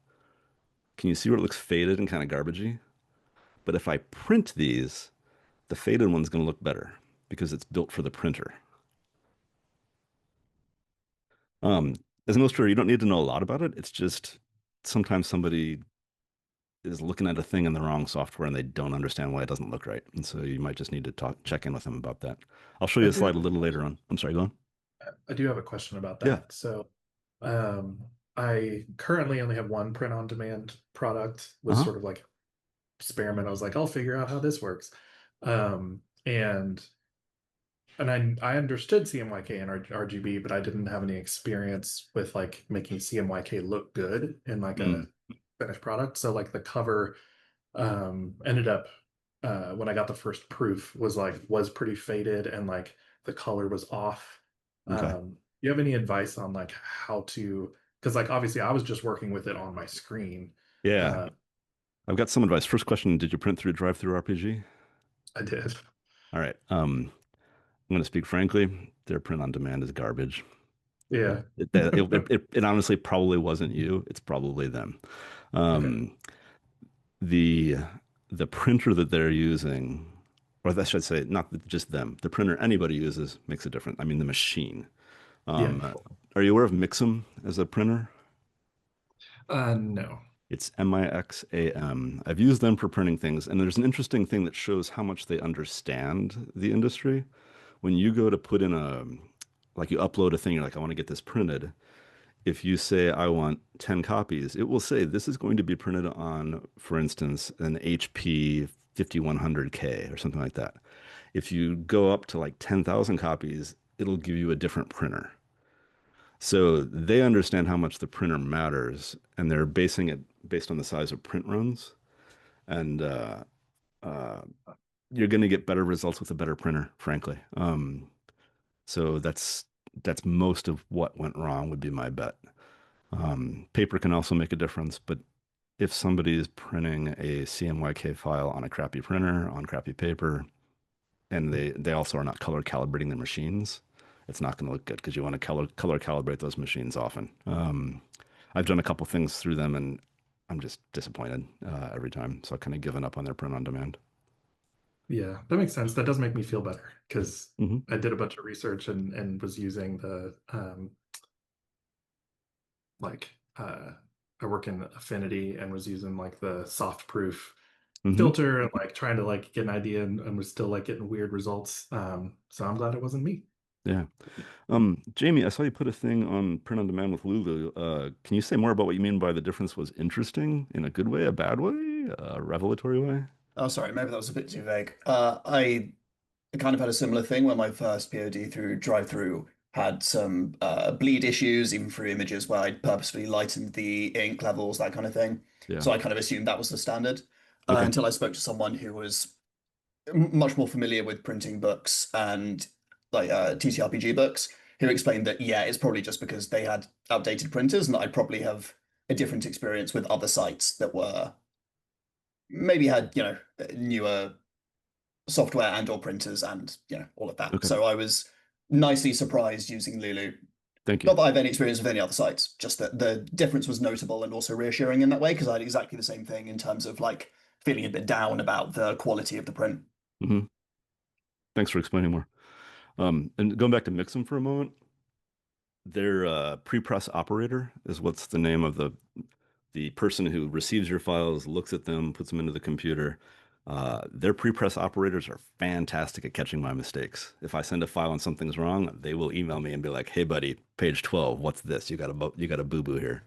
Can you see where it looks faded and kind of garbagey? But if I print these, the faded one's going to look better because it's built for the printer. As an illustrator, you don't need to know a lot about it. It's just sometimes somebody is looking at a thing in the wrong software and they don't understand why it doesn't look right. And so you might just need to check in with them about that. I'll show you a slide a little later on. I'm sorry, go on. I do have a question about that. Yeah. So, I currently only have one print on demand product. Was sort of like experiment. I was like, I'll figure out how this works. And I understood CMYK and RGB, but I didn't have any experience with like making CMYK look good in like a finished product. So like the cover ended up when I got the first proof was pretty faded and like the color was off. Okay. You have any advice on like how to, because like obviously I was just working with it on my screen. Yeah. I've got some advice. First question, did you print through drive-through RPG? I did. All right. I'm going to speak frankly. Their print on demand is garbage. Yeah. It honestly probably wasn't you. It's probably them. Okay. The printer that they're using, or that should say, not just them, the printer anybody uses makes a difference. I mean, the machine. Yeah. Are you aware of Mixam as a printer? No. It's Mixam. I've used them for printing things, and there's an interesting thing that shows how much they understand the industry. When you go to put in like you upload a thing, you're like, I want to get this printed. if you say, I want 10 copies, it will say this is going to be printed on, for instance, an HP 5100K or something like that. If you go up to like 10,000 copies, it'll give you a different printer. So they understand how much the printer matters, and they're basing it based on the size of print runs. And uh, you're going to get better results with a better printer, frankly. So that's most of what went wrong would be my bet. Paper can also make a difference, but if somebody is printing a CMYK file on a crappy printer, on crappy paper, and they also are not color calibrating their machines, it's not going to look good because you want to color calibrate those machines often. I've done a couple things through them, and I'm just disappointed every time. So I've kind of given up on their print on demand. Yeah, that makes sense. That does make me feel better because Hmm. I did a bunch of research and was using the like I work in Affinity and was using like the soft proof Hmm. filter and like trying to like get an idea and was still like getting weird results. So I'm glad it wasn't me. Yeah. Jamie, I saw you put a thing on print on demand with Lulu. Can you say more about what you mean by the difference was interesting in a good way, a bad way, a revelatory way? Oh, sorry, maybe that was a bit too vague. I kind of had a similar thing where my first POD through drive-through had some bleed issues, even through images where I'd purposefully lightened the ink levels, that kind of thing. Yeah. So I kind of assumed that was the standard Okay. until I spoke to someone who was much more familiar with printing books and like TTRPG books, who explained that, yeah, it's probably just because they had outdated printers and that I'd probably have a different experience with other sites that were maybe had, newer software and or printers and all of that. Okay. So I was nicely surprised using Lulu. Thank Not you. that I have any experience with any other sites, just that the difference was notable and also reassuring in that way because I had exactly the same thing in terms of like feeling a bit down about the quality of the print. Hmm. Thanks for explaining more. And going back to Mixam for a moment, their pre-press operator is what's the name of the person who receives your files, looks at them, puts them into the computer. Their pre-press operators are fantastic at catching my mistakes. If I send a file and something's wrong, they will email me and be like, "Hey, buddy, page 12, what's this? You got a boo-boo here."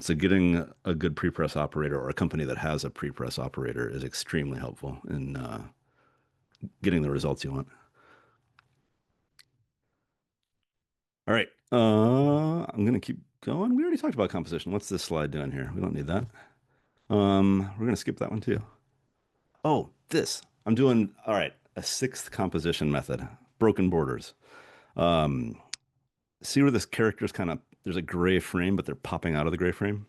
So getting a good pre-press operator or a company that has a pre-press operator is extremely helpful in getting the results you want. All right. I'm gonna keep going. We already talked about composition. What's this slide doing here? We don't need that. We're gonna skip that one too. Oh, this. I'm doing all right. A sixth composition method, broken borders. Um, See where this character's kind of there's a gray frame, but they're popping out of the gray frame.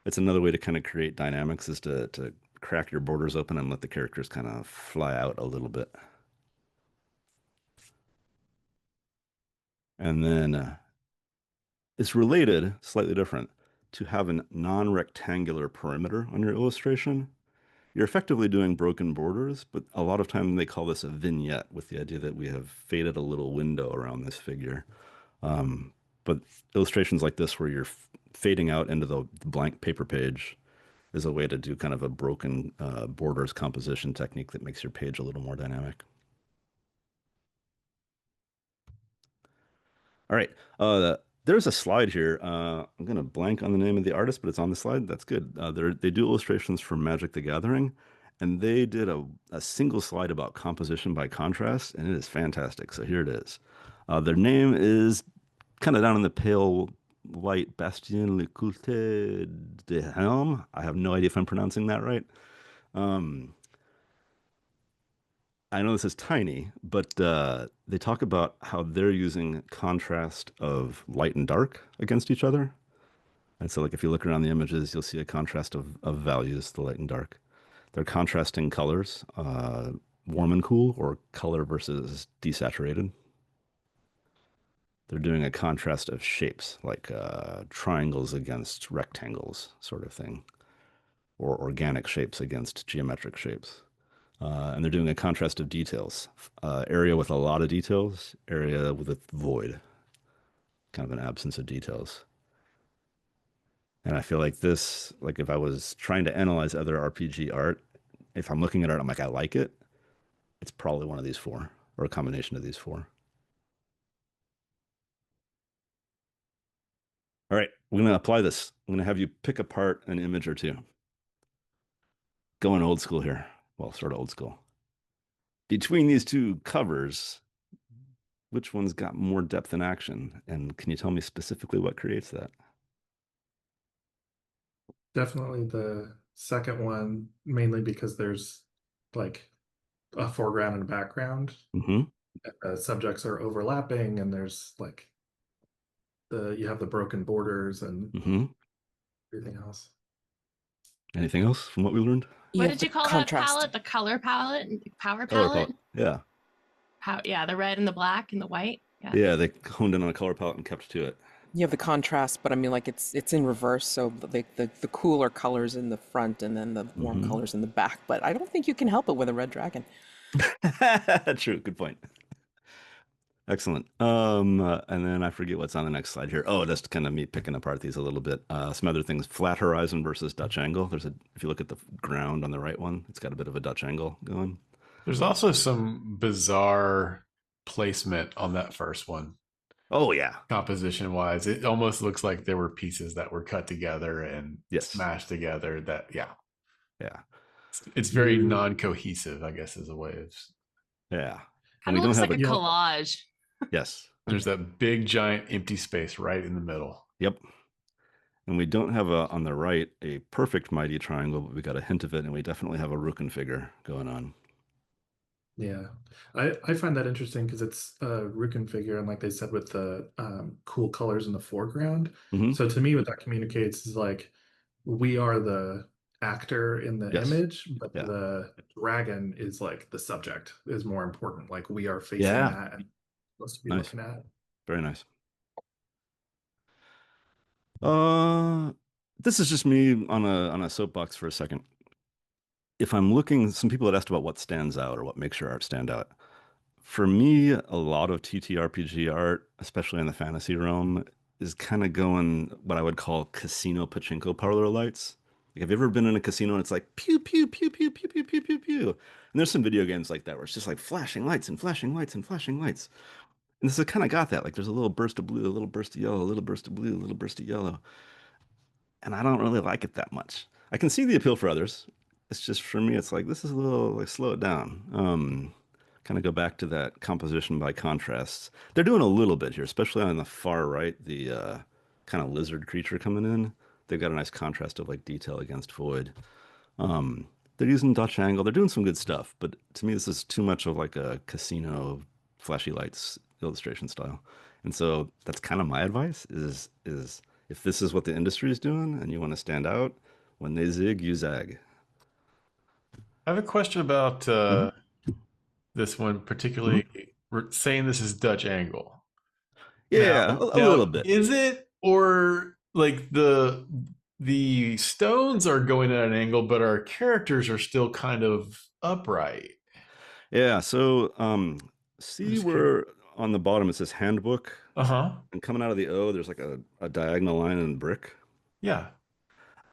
It's another way to kind of create dynamics is to crack your borders open and let the characters kind of fly out a little bit. And then it's related, slightly different, to have a non-rectangular perimeter on your illustration. You're effectively doing broken borders, but a lot of time they call this a vignette with the idea that we have faded a little window around this figure. But illustrations like this, where you're fading out into the blank paper page, is a way to do kind of a broken borders composition technique that makes your page a little more dynamic. All right. There's a slide here. I'm going to blank on the name of the artist, but it's on the slide. That's good. They do illustrations for Magic the Gathering, and they did a single slide about composition by contrast, and it is fantastic. So here it is. Their name is kind of down in the pale white Bastien Lecoulte de Helm. I have no idea if I'm pronouncing that right. Um, I know this is tiny, but they talk about how they're using contrast of light and dark against each other. And so, like, if you look around the images, you'll see a contrast of values, the light and dark. They're contrasting colors, warm and cool, or color versus desaturated. They're doing a contrast of shapes, like triangles against rectangles, sort of thing, or organic shapes against geometric shapes. And they're doing a contrast of details. Area with a lot of details, area with a void, kind of an absence of details. And I feel like this, like if I was trying to analyze other RPG art, if I'm looking at art, I'm like, I like it. It's probably one of these four or a combination of these four. All right, we're going to apply this. I'm going to have you pick apart an image or two. Going old school here. Well, sort of old school. Between these two covers, which one's got more depth and action? And can you tell me specifically what creates that? Definitely the second one, mainly because there's like a foreground and a background. Mm-hmm. Subjects are overlapping, and there's like you have the broken borders and Mm-hmm. everything else. Anything else from what we learned? What have did the you call that contrast. palette? The color palette? Power Color palette? palette. Yeah. Yeah, the red and the black and the white. Yeah. Yeah, they honed in on a color palette and kept to it. You have the contrast, but I mean, like it's in reverse. So the cooler colors in the front, and then the warm colors in the back. But I don't think you can help it with a red dragon. True. Good point. Excellent. And then I forget what's on the next slide here. Oh, that's kind of me picking apart these a little bit. Some other things: flat horizon versus Dutch angle. If you look at the ground on the right one, it's got a bit of a Dutch angle going. There's also some bizarre placement on that first one. Oh yeah. Composition wise, it almost looks like there were pieces that were cut together and Yes. smashed together. Yeah. It's very non-cohesive, I guess, is a way of. Yeah. Kind of looks like a collage. Yes. There's that big giant empty space right in the middle. Yep. And we don't have on the right a perfect mighty triangle, but we got a hint of it, and we definitely have a Rukin figure going on. Yeah, I find that interesting because it's a Rukin figure, and like they said, with the cool colors in the foreground. Mhm. So to me, what that communicates is like we are the actor in the Yes. image, but Yeah. the dragon is like the subject is more important. Like we are facing Yeah. that and supposed to be Nice. looking at. Very nice. This is just me on a soapbox for a second. If I'm looking, some people had asked about what stands out or what makes your art stand out. For me, a lot of TTRPG art, especially in the fantasy realm, is kind of going what I would call casino pachinko parlor lights. Like, have you ever been in a casino and it's like pew pew pew pew pew pew pew pew pew? And there's some video games like that where it's just like flashing lights and flashing lights and flashing lights. And this has kind of got that. Like there's a little burst of blue, a little burst of yellow, a little burst of blue, a little burst of yellow. And I don't really like it that much. I can see the appeal for others. It's just for me, it's like this is a little like slow it down. Kind of go back to that composition by contrasts. They're doing a little bit here, especially on the far right, the kind of lizard creature coming in. They've got a nice contrast of like detail against void. They're using Dutch angle. They're doing some good stuff, but to me, this is too much of like a casino flashy lights illustration style. And so that's kind of my advice is if this is what the industry is doing and you want to stand out, when they zig, you zag. I have a question about this one, particularly. We're saying this is Dutch angle. Yeah, a Now, little bit. is it, or like the stones are going at an angle, but our characters are still kind of upright? Yeah, so see where on the bottom it says handbook, Uh-huh. and coming out of the O, there's like a diagonal line in brick. Yeah.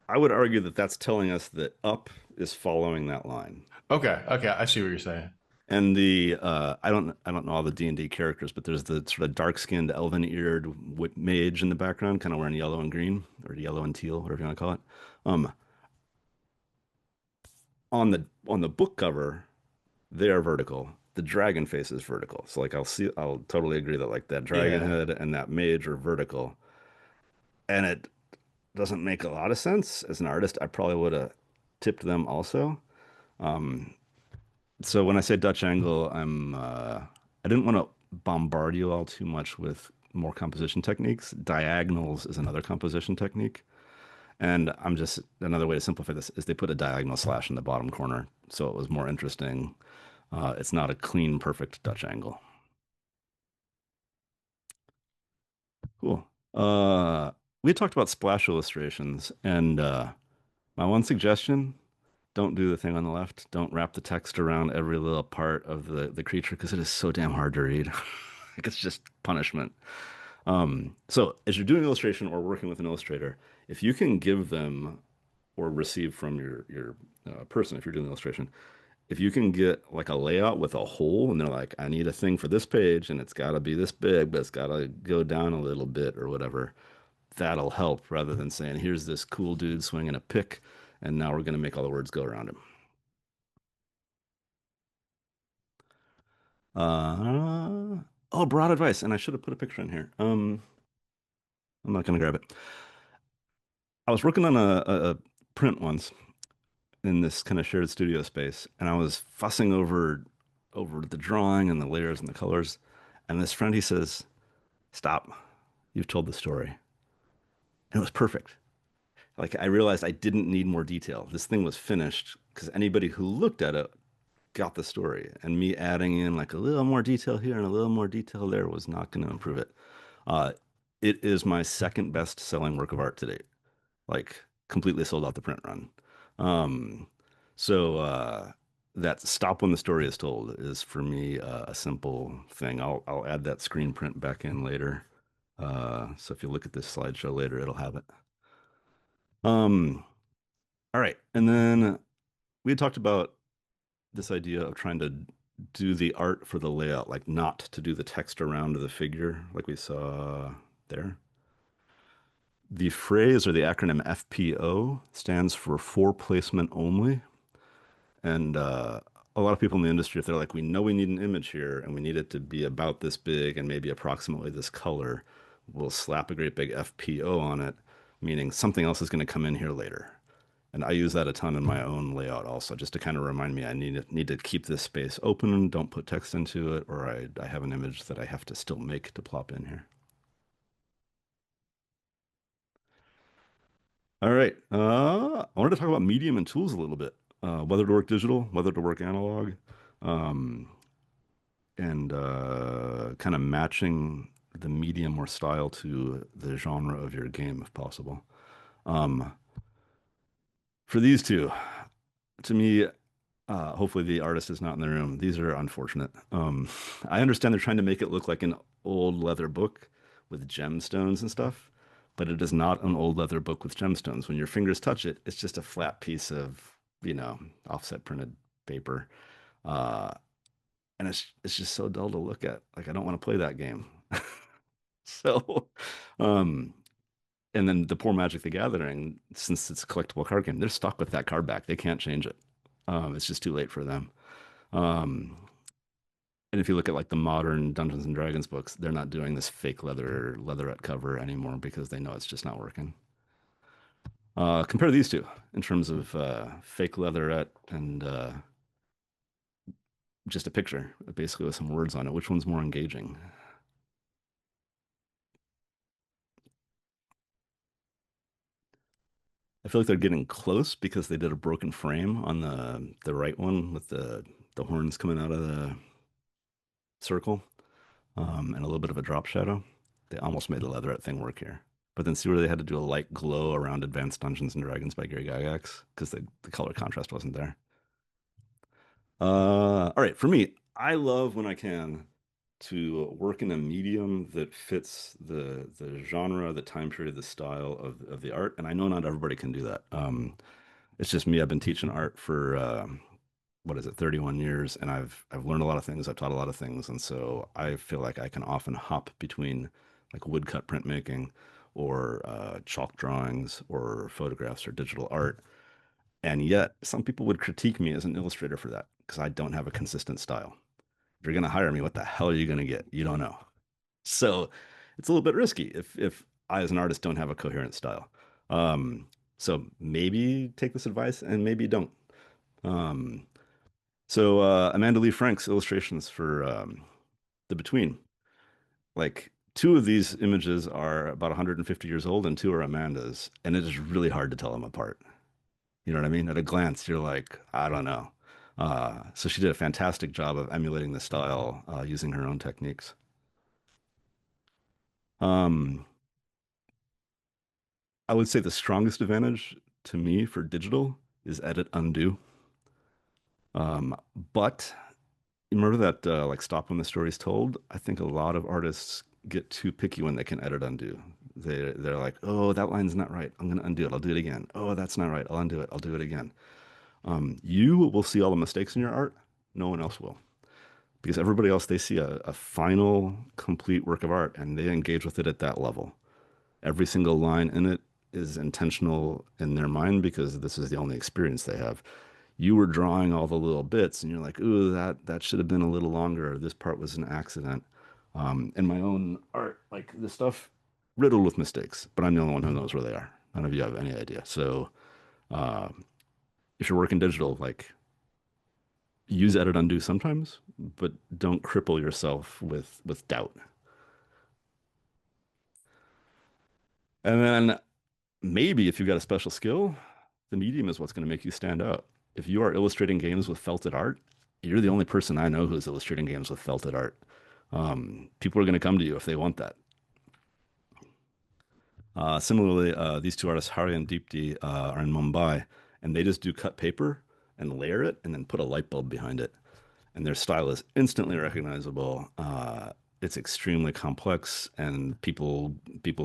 I would argue that that's telling us that up is following that line. Okay. I see what you're saying. And the I don't know all the D&D characters, but there's the sort of dark-skinned, elven-eared mage in the background, kind of wearing yellow and green, or yellow and teal, whatever you want to call it. On the book cover, they are vertical. The dragon face is vertical. So like I'll totally agree that like that dragon head and that mage are vertical. And it doesn't make a lot of sense. As an artist, I probably would have tipped them also. So when I say Dutch angle, I didn't want to bombard you all too much with more composition techniques. Diagonals is another composition technique. And another way to simplify this is they put a diagonal slash in the bottom corner. So it was more interesting. It's not a clean, perfect Dutch angle. Cool. We talked about splash illustrations, and my one suggestion, don't do the thing on the left. Don't wrap the text around every little part of the creature because it is so damn hard to read. Like it's just punishment. So as you're doing illustration or working with an illustrator, if you can give them or receive from your person, if you're doing the illustration, if you can get like a layout with a hole and they're like, I need a thing for this page and it's got to be this big, but it's got to go down a little bit or whatever, that'll help rather than saying, here's this cool dude swinging a pick, and now we're going to make all the words go around him. Oh, broad advice, and I should have put a picture in here. I'm not going to grab it. I was working on a print once in this kind of shared studio space, and I was fussing over the drawing and the layers and the colors. And this friend, he says, "Stop. You've told the story." And it was perfect. Like I realized I didn't need more detail. This thing was finished because anybody who looked at it got the story. And me adding in like a little more detail here and a little more detail there was not going to improve it. Uh, it is my second best selling work of art to date. Like completely sold out the print run. Um, so that stop when the story is told is for me a simple thing. I'll add that screen print back in later. So if you look at this slideshow later, it'll have it. All right, and then we had talked about this idea of trying to do the art for the layout, like not to do the text around the figure, like we saw there. The phrase or the acronym FPO stands for for placement only. And a lot of people in the industry, if they're like, we know we need an image here and we need it to be about this big and maybe approximately this color, we'll slap a great big FPO on it, meaning something else is going to come in here later. And I use that a ton in my own layout also, just to kind of remind me I need to keep this space open, don't put text into it, or I have an image that I have to still make to plop in here. All right. I wanted to talk about medium and tools a little bit. Whether to work digital, whether to work analog, um, and kind of matching the medium or style to the genre of your game if possible. For these two, to me, hopefully the artist is not in the room. These are unfortunate. I understand they're trying to make it look like an old leather book with gemstones and stuff, but it is not an old leather book with gemstones. When your fingers touch it, it's just a flat piece of, offset printed paper. Uh, and it's just so dull to look at. Like I don't want to play that game. So, um, and then the poor Magic the Gathering, since it's a collectible card game, they're stuck with that card back. They can't change it. It's just too late for them. Um, and if you look at like the modern Dungeons and Dragons books, they're not doing this fake leatherette cover anymore because they know it's just not working. Compare these two in terms of fake leatherette and just a picture, basically with some words on it. Which one's more engaging? I feel like they're getting close because they did a broken frame on the right one with the horns coming out of the circle, and a little bit of a drop shadow. They almost made the leatherette thing work here. But then see where they had to do a light glow around Advanced Dungeons and Dragons by Gary Gygax because the color contrast wasn't there. All right, for me, I love when I can to work in a medium that fits the genre, the time period, the style of the art. And I know not everybody can do that. It's just me. I've been teaching art for what is it, 31 years, and I've learned a lot of things. I've taught a lot of things, and so I feel like I can often hop between like woodcut printmaking or chalk drawings or photographs or digital art. And yet, some people would critique me as an illustrator for that because I don't have a consistent style. If you're going to hire me, what the hell are you going to get? You don't know. So it's a little bit risky if I, as an artist, don't have a coherent style. So maybe take this advice and maybe don't. So Amanda Lee Frank's illustrations for The Between, like two of these images are about 150 years old and two are Amanda's, and it is really hard to tell them apart. You know what I mean? At a glance, you're like, I don't know. So she did a fantastic job of emulating the style using her own techniques. Um, I would say the strongest advantage to me for digital is edit undo. But remember that like stop when the story's told? I think a lot of artists get too picky when they can edit undo. They're like, oh, that line's not right. I'm gonna undo it. I'll do it again. Oh, that's not right. I'll undo it. I'll do it again. You will see all the mistakes in your art. No one else will. Because everybody else, they see a final, complete work of art and they engage with it at that level. Every single line in it is intentional in their mind because this is the only experience they have. You were drawing all the little bits and you're like, ooh, that should have been a little longer, or this part was an accident. In my own art, like this stuff riddled with mistakes, but I'm the only one who knows where they are. None of you have any idea. So uh, if you're working digital, like use edit undo sometimes, but don't cripple yourself with doubt. And then maybe if you've got a special skill, the medium is what's going to make you stand out. If you are illustrating games with felted art, you're the only person I know who's illustrating games with felted art. People are going to come to you if they want that. Similarly, these two artists, Hari and Deepti, are in Mumbai, and they just do cut paper and layer it and then put a light bulb behind it. And their style is instantly recognizable. It's extremely complex, and people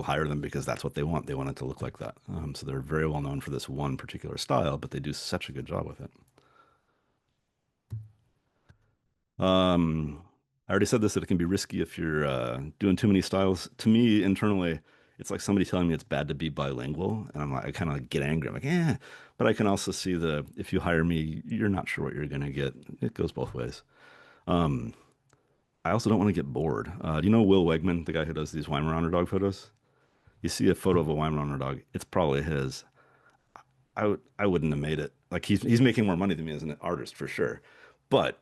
hire them because that's what they want. They want it to look like that. So they're very well known for this one particular style, but they do such a good job with it. I already said this that it can be risky if you're doing too many styles. To me, internally, it's like somebody telling me it's bad to be bilingual, and I'm like, I kind of get angry. I'm like, eh. But I can also see if you hire me, you're not sure what you're gonna get. It goes both ways. Um, I also don't want to get bored. Do you know Will Wegman, the guy who does these Weimaraner dog photos? You see a photo of a Weimaraner dog, it's probably his. I wouldn't have made it. Like he's making more money than me as an artist for sure. But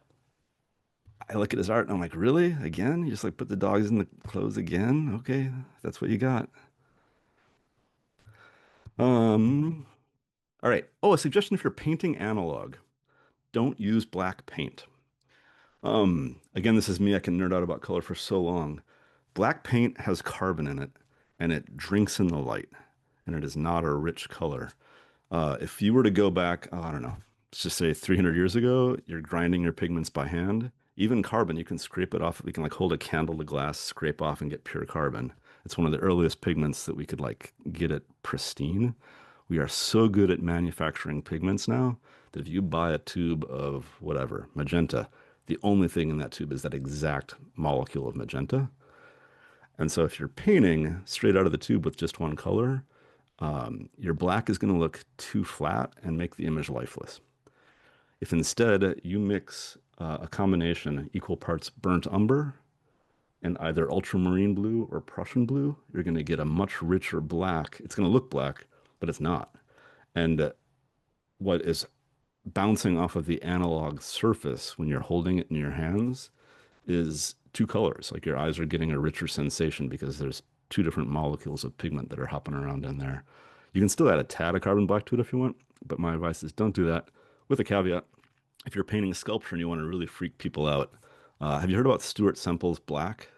I look at his art and I'm like, really? Again? You just like put the dogs in the clothes again? Okay, that's what you got. Um, all right. Oh, a suggestion if you're painting analog, don't use black paint. Again, this is me. I can nerd out about color for so long. Black paint has carbon in it and it drinks in the light and it is not a rich color. If you were to go back, oh, I don't know, let's just say 300 years ago, you're grinding your pigments by hand. Even carbon, you can scrape it off. We can like hold a candle to glass, scrape off and get pure carbon. It's one of the earliest pigments that we could like get it pristine. We are so good at manufacturing pigments now that if you buy a tube of whatever, magenta, the only thing in that tube is that exact molecule of magenta. And so if you're painting straight out of the tube with just one color, your black is going to look too flat and make the image lifeless. If instead you mix a combination equal parts burnt umber and either ultramarine blue or Prussian blue, you're going to get a much richer black. It's going to look black, but it's not. And what is bouncing off of the analog surface when you're holding it in your hands is two colors. Like your eyes are getting a richer sensation because there's two different molecules of pigment that are hopping around in there. You can still add a tad of carbon black to it if you want, but my advice is don't do that. With a caveat, if you're painting a sculpture and you want to really freak people out, have you heard about Stuart Semple's black?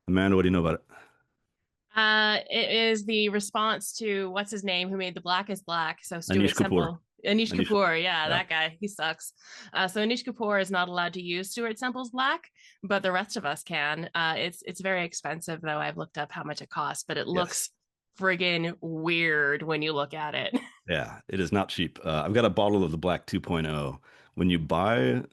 Amanda, what do you know about it? It is the response to what's his name who made The Black is Black. So Stuart Anish Kapoor. Semple. Anish Anish, Kapoor, yeah, yeah. that guy, he sucks. So Anish Kapoor is not allowed to use Stuart Semple's black, but the rest of us can. It's very expensive though. I've looked up how much it costs, but it looks friggin' weird when you look at it. Yeah, it is not cheap. I've got a bottle of the Black 2.0. When you buy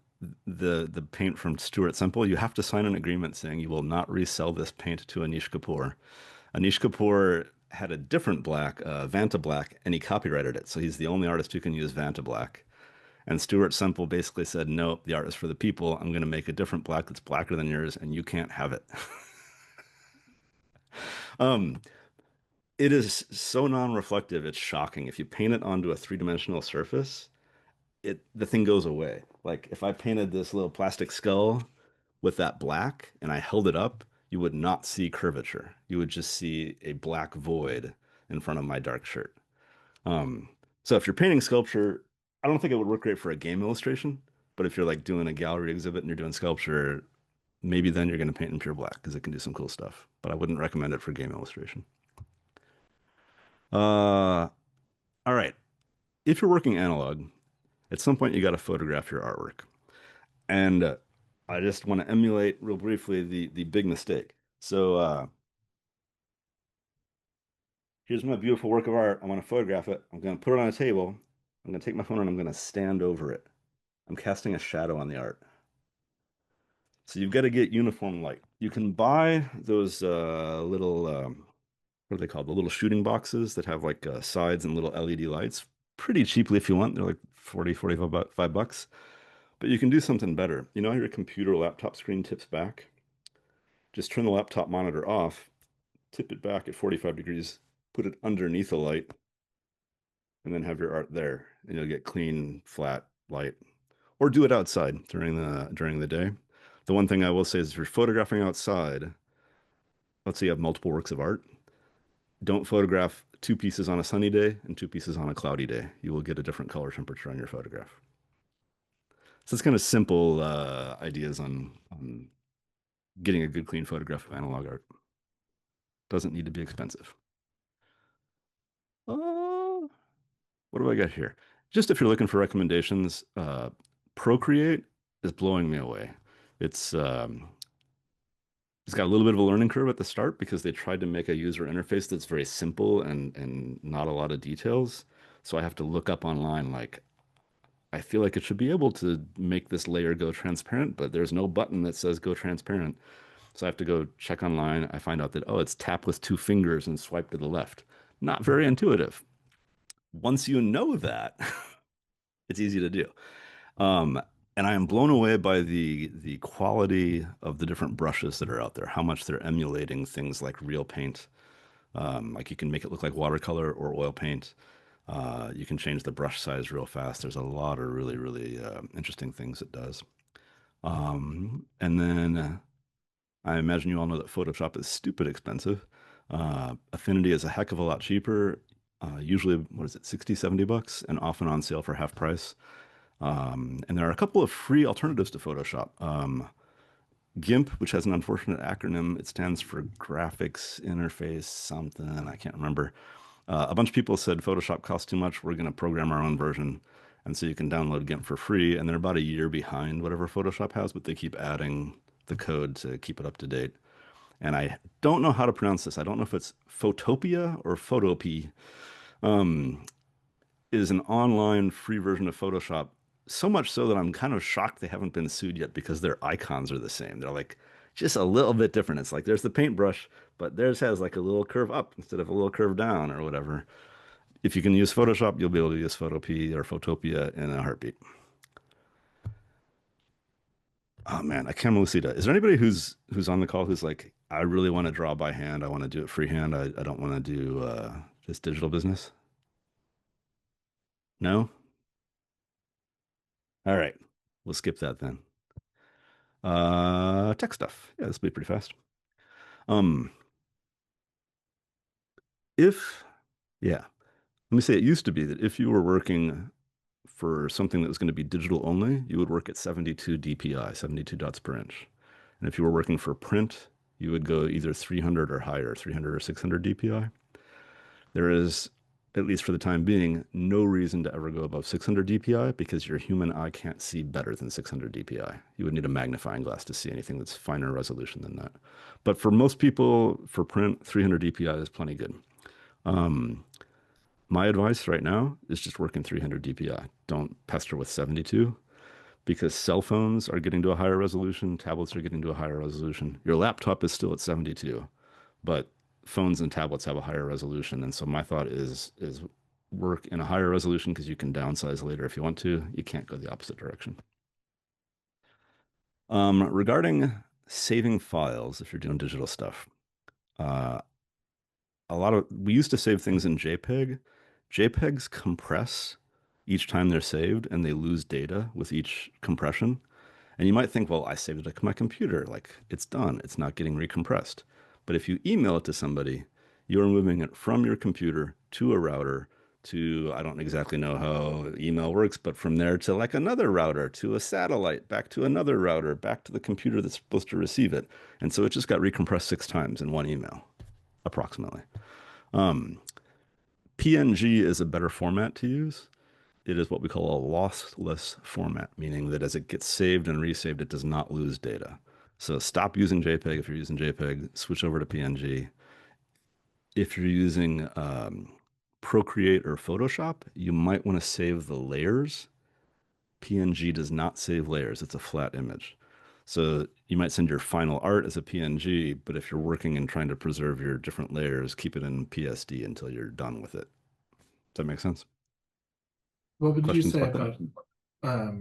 the paint from Stuart Semple, you have to sign an agreement saying you will not resell this paint to Anish Kapoor. Anish Kapoor had a different black, Vanta Black, and he copyrighted it. So he's the only artist who can use Vanta Black. And Stuart Semple basically said, no, the art is for the people. I'm going to make a different black that's blacker than yours, and you can't have it. um, it is so non-reflective, it's shocking. If you paint it onto a three-dimensional surface, the thing goes away. Like if I painted this little plastic skull with that black and I held it up, you would not see curvature. You would just see a black void in front of my dark shirt. Um, so if you're painting sculpture, I don't think it would work great for a game illustration, but if you're like doing a gallery exhibit and you're doing sculpture, maybe then you're going to paint in pure black because it can do some cool stuff. But I wouldn't recommend it for game illustration. All right. If you're working analog, at some point you got to photograph your artwork. And I just want to emulate real briefly the big mistake. So here's my beautiful work of art. I want to photograph it. I'm going to put it on a table. I'm going to take my phone and I'm going to stand over it. I'm casting a shadow on the art. So you've got to get uniform light. You can buy those little what are they called? The little shooting boxes that have like sides and little LED lights pretty cheaply if you want. They're like 40, 45 bucks. But you can do something better. You know how your computer or laptop screen tips back? Just turn the laptop monitor off, tip it back at 45 degrees, put it underneath a light, and then have your art there. And you'll get clean, flat light. Or do it outside during the day. The one thing I will say is if you're photographing outside, let's say you have multiple works of art, don't photograph two pieces on a sunny day and two pieces on a cloudy day. You will get a different color temperature on your photograph. So it's kind of simple ideas on getting a good clean photograph of analog art. Doesn't need to be expensive. What do I got here? Just if you're looking for recommendations, Procreate is blowing me away. It's got a little bit of a learning curve at the start because they tried to make a user interface that's very simple and not a lot of details. So I have to look up online like I feel like it should be able to make this layer go transparent, but there's no button that says go transparent. So I have to go check online. I find out that, oh, it's tap with two fingers and swipe to the left. Not very intuitive. Once you know that, it's easy to do. And I am blown away by the quality of the different brushes that are out there, how much they're emulating things like real paint. Like you can make it look like watercolor or oil paint. You can change the brush size real fast. There's a lot of really, really interesting things it does. And then I imagine you all know that Photoshop is stupid expensive. Affinity is a heck of a lot cheaper. Usually, what is it, 60, 70 bucks, and often on sale for half price. And there are a couple of free alternatives to Photoshop. GIMP, which has an unfortunate acronym, it stands for Graphics Interface something, I can't remember. A bunch of people said Photoshop costs too much. We're going to program our own version. And so you can download GIMP for free. And they're about a year behind whatever Photoshop has, but they keep adding the code to keep it up to date. And I don't know how to pronounce this. I don't know if it's Photopia or Photopea. Is an online free version of Photoshop. So much so that I'm kind of shocked they haven't been sued yet because their icons are the same. They're like just a little bit different. It's like there's the paintbrush, but theirs has like a little curve up instead of a little curve down or whatever. If you can use Photoshop, you'll be able to use Photopea or Photopia in a heartbeat. Oh man, I can't Lucida. Is there anybody who's on the call who's like, I really want to draw by hand. I want to do it freehand. I don't want to do this digital business. No? All right. We'll skip that then. Tech stuff. Yeah, this will be pretty fast. Um, yeah, let me say it used to be that if you were working for something that was going to be digital only, you would work at 72 DPI, 72 dots per inch. And if you were working for print, you would go either 300 or higher, 300 or 600 DPI. There is, at least for the time being, no reason to ever go above 600 DPI because your human eye can't see better than 600 DPI. You would need a magnifying glass to see anything that's finer resolution than that. But for most people, for print, 300 DPI is plenty good. My advice right now is just work in 300 DPI. Don't pester with 72 because cell phones are getting to a higher resolution, tablets are getting to a higher resolution. Your laptop is still at 72, but phones and tablets have a higher resolution. And so my thought is work in a higher resolution because you can downsize later if you want to. You can't go the opposite direction. Regarding saving files, if you're doing digital stuff, we used to save things in JPEG. JPEGs compress each time they're saved and they lose data with each compression. And you might think, well, I saved it to my computer. Like it's done. It's not getting recompressed. But if you email it to somebody, you're moving it from your computer to a router to, I don't exactly know how email works, but from there to like another router, to a satellite, back to another router, back to the computer that's supposed to receive it. And so it just got recompressed 6 times in one email, approximately. PNG is a better format to use. It is what we call a lossless format, meaning that as it gets saved and resaved, it does not lose data. So stop using JPEG if you're using JPEG, switch over to PNG. If you're using Procreate or Photoshop, you might want to save the layers. PNG does not save layers. It's a flat image. So you might send your final art as a PNG, but if you're working and trying to preserve your different layers, keep it in PSD until you're done with it. Does that make sense? What would you Questions say about that? about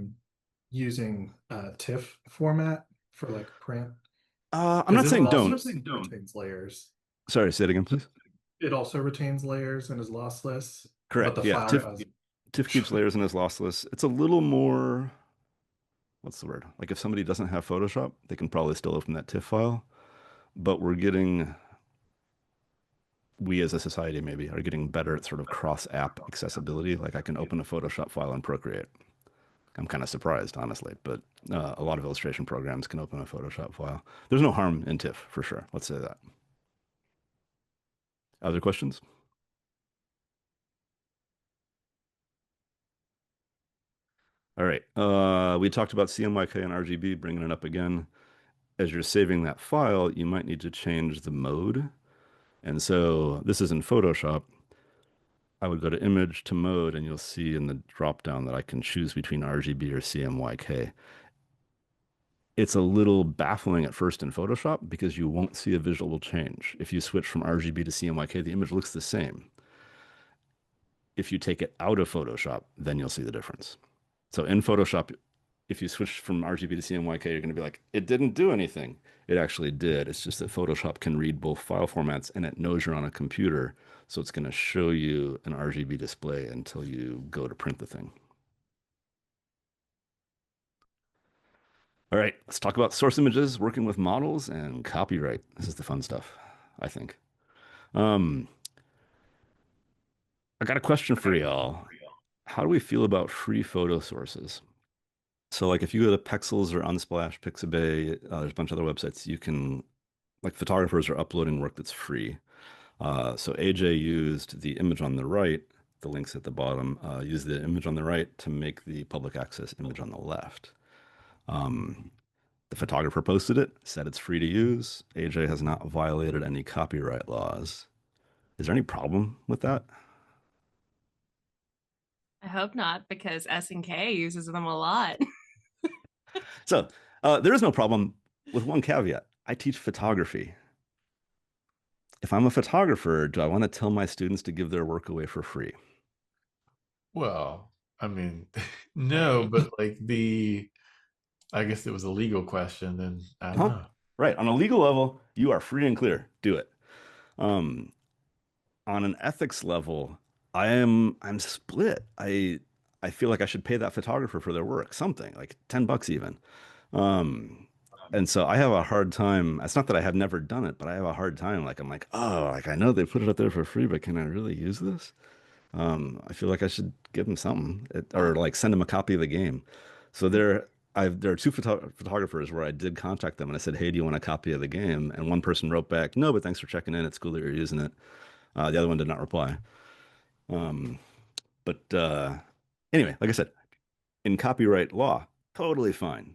using TIFF format for like print? I'm not Because it saying also don't. retains layers. Sorry, say it again, please. It also retains layers and is lossless, but Correct. the Yeah. file TIFF has. TIFF keeps layers and is lossless. It's a little more, what's the word? Like if somebody doesn't have Photoshop, they can probably still open that TIFF file. But we as a society maybe are getting better at sort of cross-app accessibility. Like I can open a Photoshop file in Procreate. I'm kind of surprised, honestly, but a lot of illustration programs can open a Photoshop file. There's no harm in TIFF for sure. Let's say that. Other questions? All right. We talked about CMYK and RGB, bringing it up again. As you're saving that file, you might need to change the mode. And so this is in Photoshop. I would go to image to mode, and you'll see in the drop down that I can choose between RGB or CMYK. It's a little baffling at first in Photoshop because you won't see a visual change. If you switch from RGB to CMYK, the image looks the same. If you take it out of Photoshop, then you'll see the difference. So in Photoshop, if you switch from RGB to CMYK, you're going to be like, it didn't do anything. It actually did. It's just that Photoshop can read both file formats and it knows you're on a computer. So it's going to show you an RGB display until you go to print the thing. All right, let's talk about source images, working with models, and copyright. This is the fun stuff, I think. Um, I got a question for y'all. How do we feel about free photo sources? So, like, if you go to Pexels or Unsplash, Pixabay, there's a bunch of other websites you can, like, photographers are uploading work that's free. So AJ used the image on the right, the links at the bottom, used the image on the right to make the public access image on the left. The photographer posted it, said it's free to use. AJ has not violated any copyright laws. Is there any problem with that? I hope not, because S&K uses them a lot. So there is no problem with one caveat. I teach photography. If I'm a photographer, do I want to tell my students to give their work away for free? Well, I mean, no, Right. but like I guess it was a legal question, then I don't Huh? know. Right. On a legal level, you are free and clear. Do it. Um, on an ethics level, I'm split. I feel like I should pay that photographer for their work, something like $10 even. Um, and so I have a hard time. It's not that I have never done it, but I have a hard time. Like I'm like, oh, like I know they put it up there for free, but can I really use this? I feel like I should give them something, or like send them a copy of the game. So there are two photographers where I did contact them and I said, hey, do you want a copy of the game? And one person wrote back, no, but thanks for checking in. It's cool that you're using it. The other one did not reply. Um, but anyway, like I said, in copyright law, totally fine.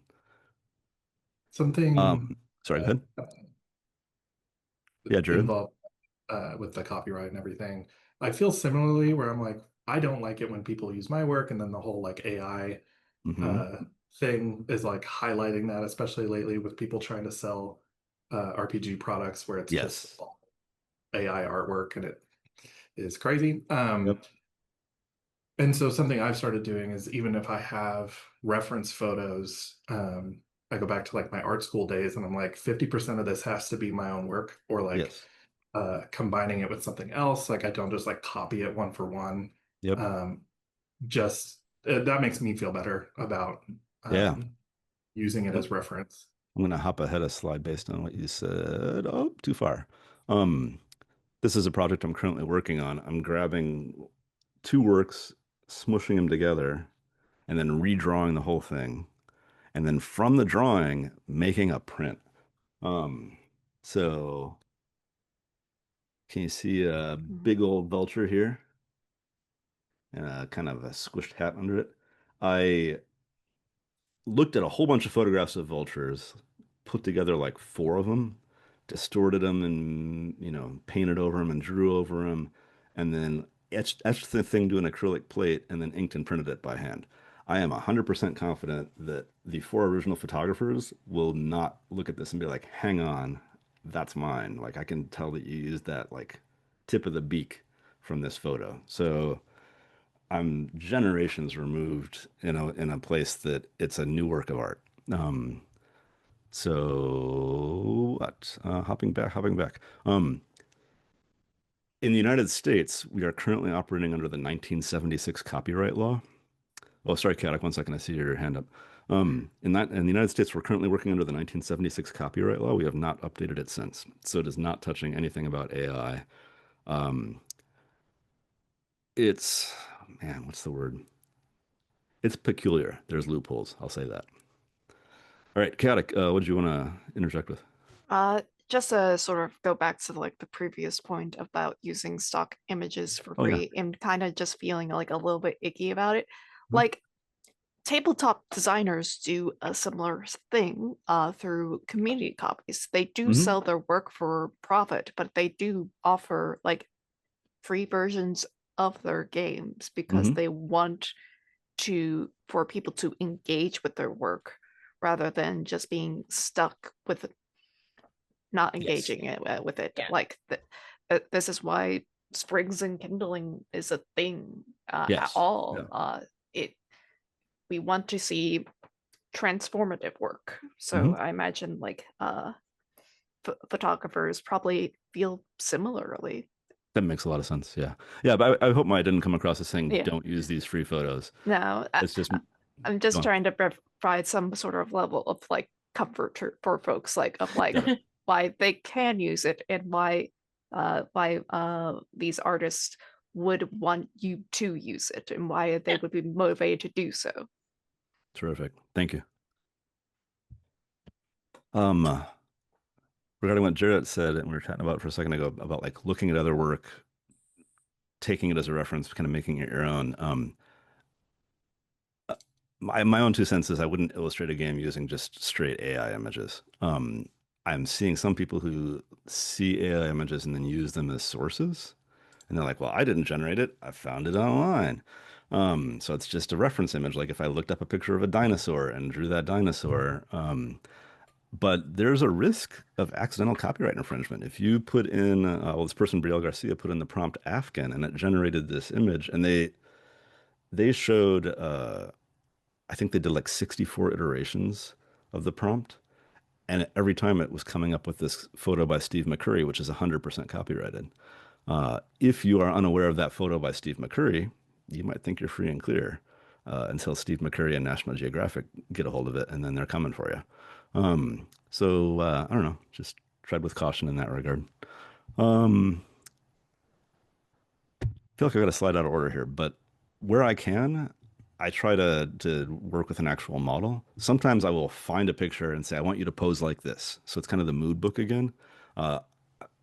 Something Sorry, go ahead. uh, Yeah, Jared. involved with the copyright and everything. I feel similarly where I'm like, I don't like it when people use my work, and then the whole like AI Hmm. uh, thing is like highlighting that, especially lately with people trying to sell RPG products where it's just Yes. AI artwork and it is crazy. Yep. And so something I've started doing is even if I have reference photos, I go back to like my art school days and I'm like 50% of this has to be my own work or like Yes. combining it with something else. Like I don't just like copy it one for one. Yep. Um, just that makes me feel better about Yeah. using it Yep. as reference. I'm gonna hop ahead a slide based on what you said. Oh, too far. Um, this is a project I'm currently working on. I'm grabbing two works, smushing them together, and then redrawing the whole thing. And then from the drawing, making a print. Um, so can you see a big old vulture here and a kind of a squished hat under it? I looked at a whole bunch of photographs of vultures, put together like four of them, distorted them and, painted over them and drew over them, and then etched the thing to an acrylic plate and then inked and printed it by hand. I am 100% confident that the 4 original photographers will not look at this and be like, hang on, that's mine. Like I can tell that you used that like tip of the beak from this photo. So I'm generations removed in a place that it's a new work of art. So what? Hopping back. In the United States, we are currently operating under the 1976 copyright law. Oh, sorry, Chaotic. 1 second. I see your hand up. In the United States, we're currently working under the 1976 copyright law. We have not updated it since, so it is not touching anything about AI. Um, it's man, what's the word? It's peculiar. There's loopholes. I'll say that. All right, Chaotic. What did you want to interject with? Uh, just to sort of go back to like the previous point about using stock images for Oh yeah. free and kind of just feeling like a little bit icky about it. Mhm. Like tabletop designers do a similar thing through community copies. They do Mhm. sell their work for profit, but they do offer like free versions of their games because Mhm. they want for people to engage with their work rather than just being stuck with not Yes. engaging with it. Yeah. Like this is why sprigs and kindling is a thing at Yes. all. Yeah. We want to see transformative work. So Mhm. I imagine like photographers probably feel similarly. That makes a lot of sense. Yeah. Yeah, but I hope I didn't come across as saying Yeah. don't use these free photos. No, It's just I'm go just on. trying to provide some sort of level of like comfort for folks, like of like Got it. why they can use it and why these artists would want you to use it and why they Yeah. would be motivated to do so. Terrific. Thank you. Um, regarding what Jarrett said, and we were chatting about for a second ago about like looking at other work, taking it as a reference, kind of making it your own. My own 2 cents is I wouldn't illustrate a game using just straight AI images. I'm seeing some people who see AI images and then use them as sources, and they're like, "Well, I didn't generate it. I found it online." So it's just a reference image. Like if I looked up a picture of a dinosaur and drew that dinosaur, but there's a risk of accidental copyright infringement. If you put in, well, this person, Brielle Garcia, put in the prompt Afghan and it generated this image, and they showed, I think they did like 64 iterations of the prompt. And every time it was coming up with this photo by Steve McCurry, which is 100% copyrighted. If you are unaware of that photo by Steve McCurry, you might think you're free and clear until Steve McCurry and National Geographic get a hold of it, and then they're coming for you. I don't know, just tread with caution in that regard. I feel like I got to slide out of order here, but where I can, I try to work with an actual model. Sometimes I will find a picture and say, I want you to pose like this. So it's kind of the mood book again. Uh,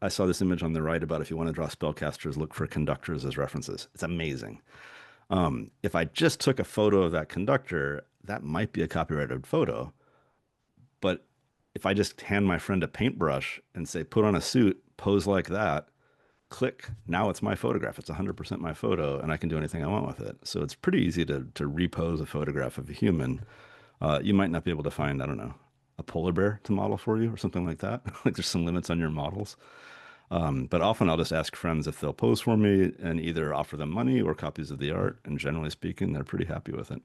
I saw this image on the right about if you want to draw spellcasters, look for conductors as references. It's amazing. If I just took a photo of that conductor, that might be a copyrighted photo. But if I just hand my friend a paintbrush and say, put on a suit, pose like that, click, now it's my photograph. It's 100% my photo, and I can do anything I want with it. So it's pretty easy to repose a photograph of a human. You might not be able to find, I don't know, a polar bear to model for you or something like that. Like there's some limits on your models. But often I'll just ask friends if they'll pose for me and either offer them money or copies of the art. And generally speaking, they're pretty happy with it.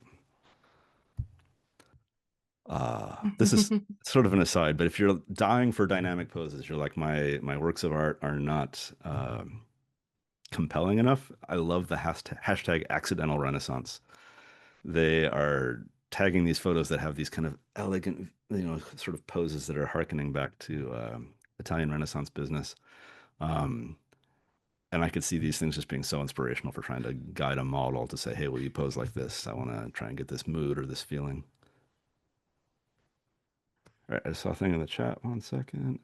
This is sort of an aside, but if you're dying for dynamic poses, you're like, my works of art are not compelling enough. I love the hashtag accidental renaissance. They are tagging these photos that have these kind of elegant, sort of poses that are harkening back to Italian Renaissance business. And I could see these things just being so inspirational for trying to guide a model to say, hey, will you pose like this? I want to try and get this mood or this feeling. All right, I saw a thing in the chat. 1 second.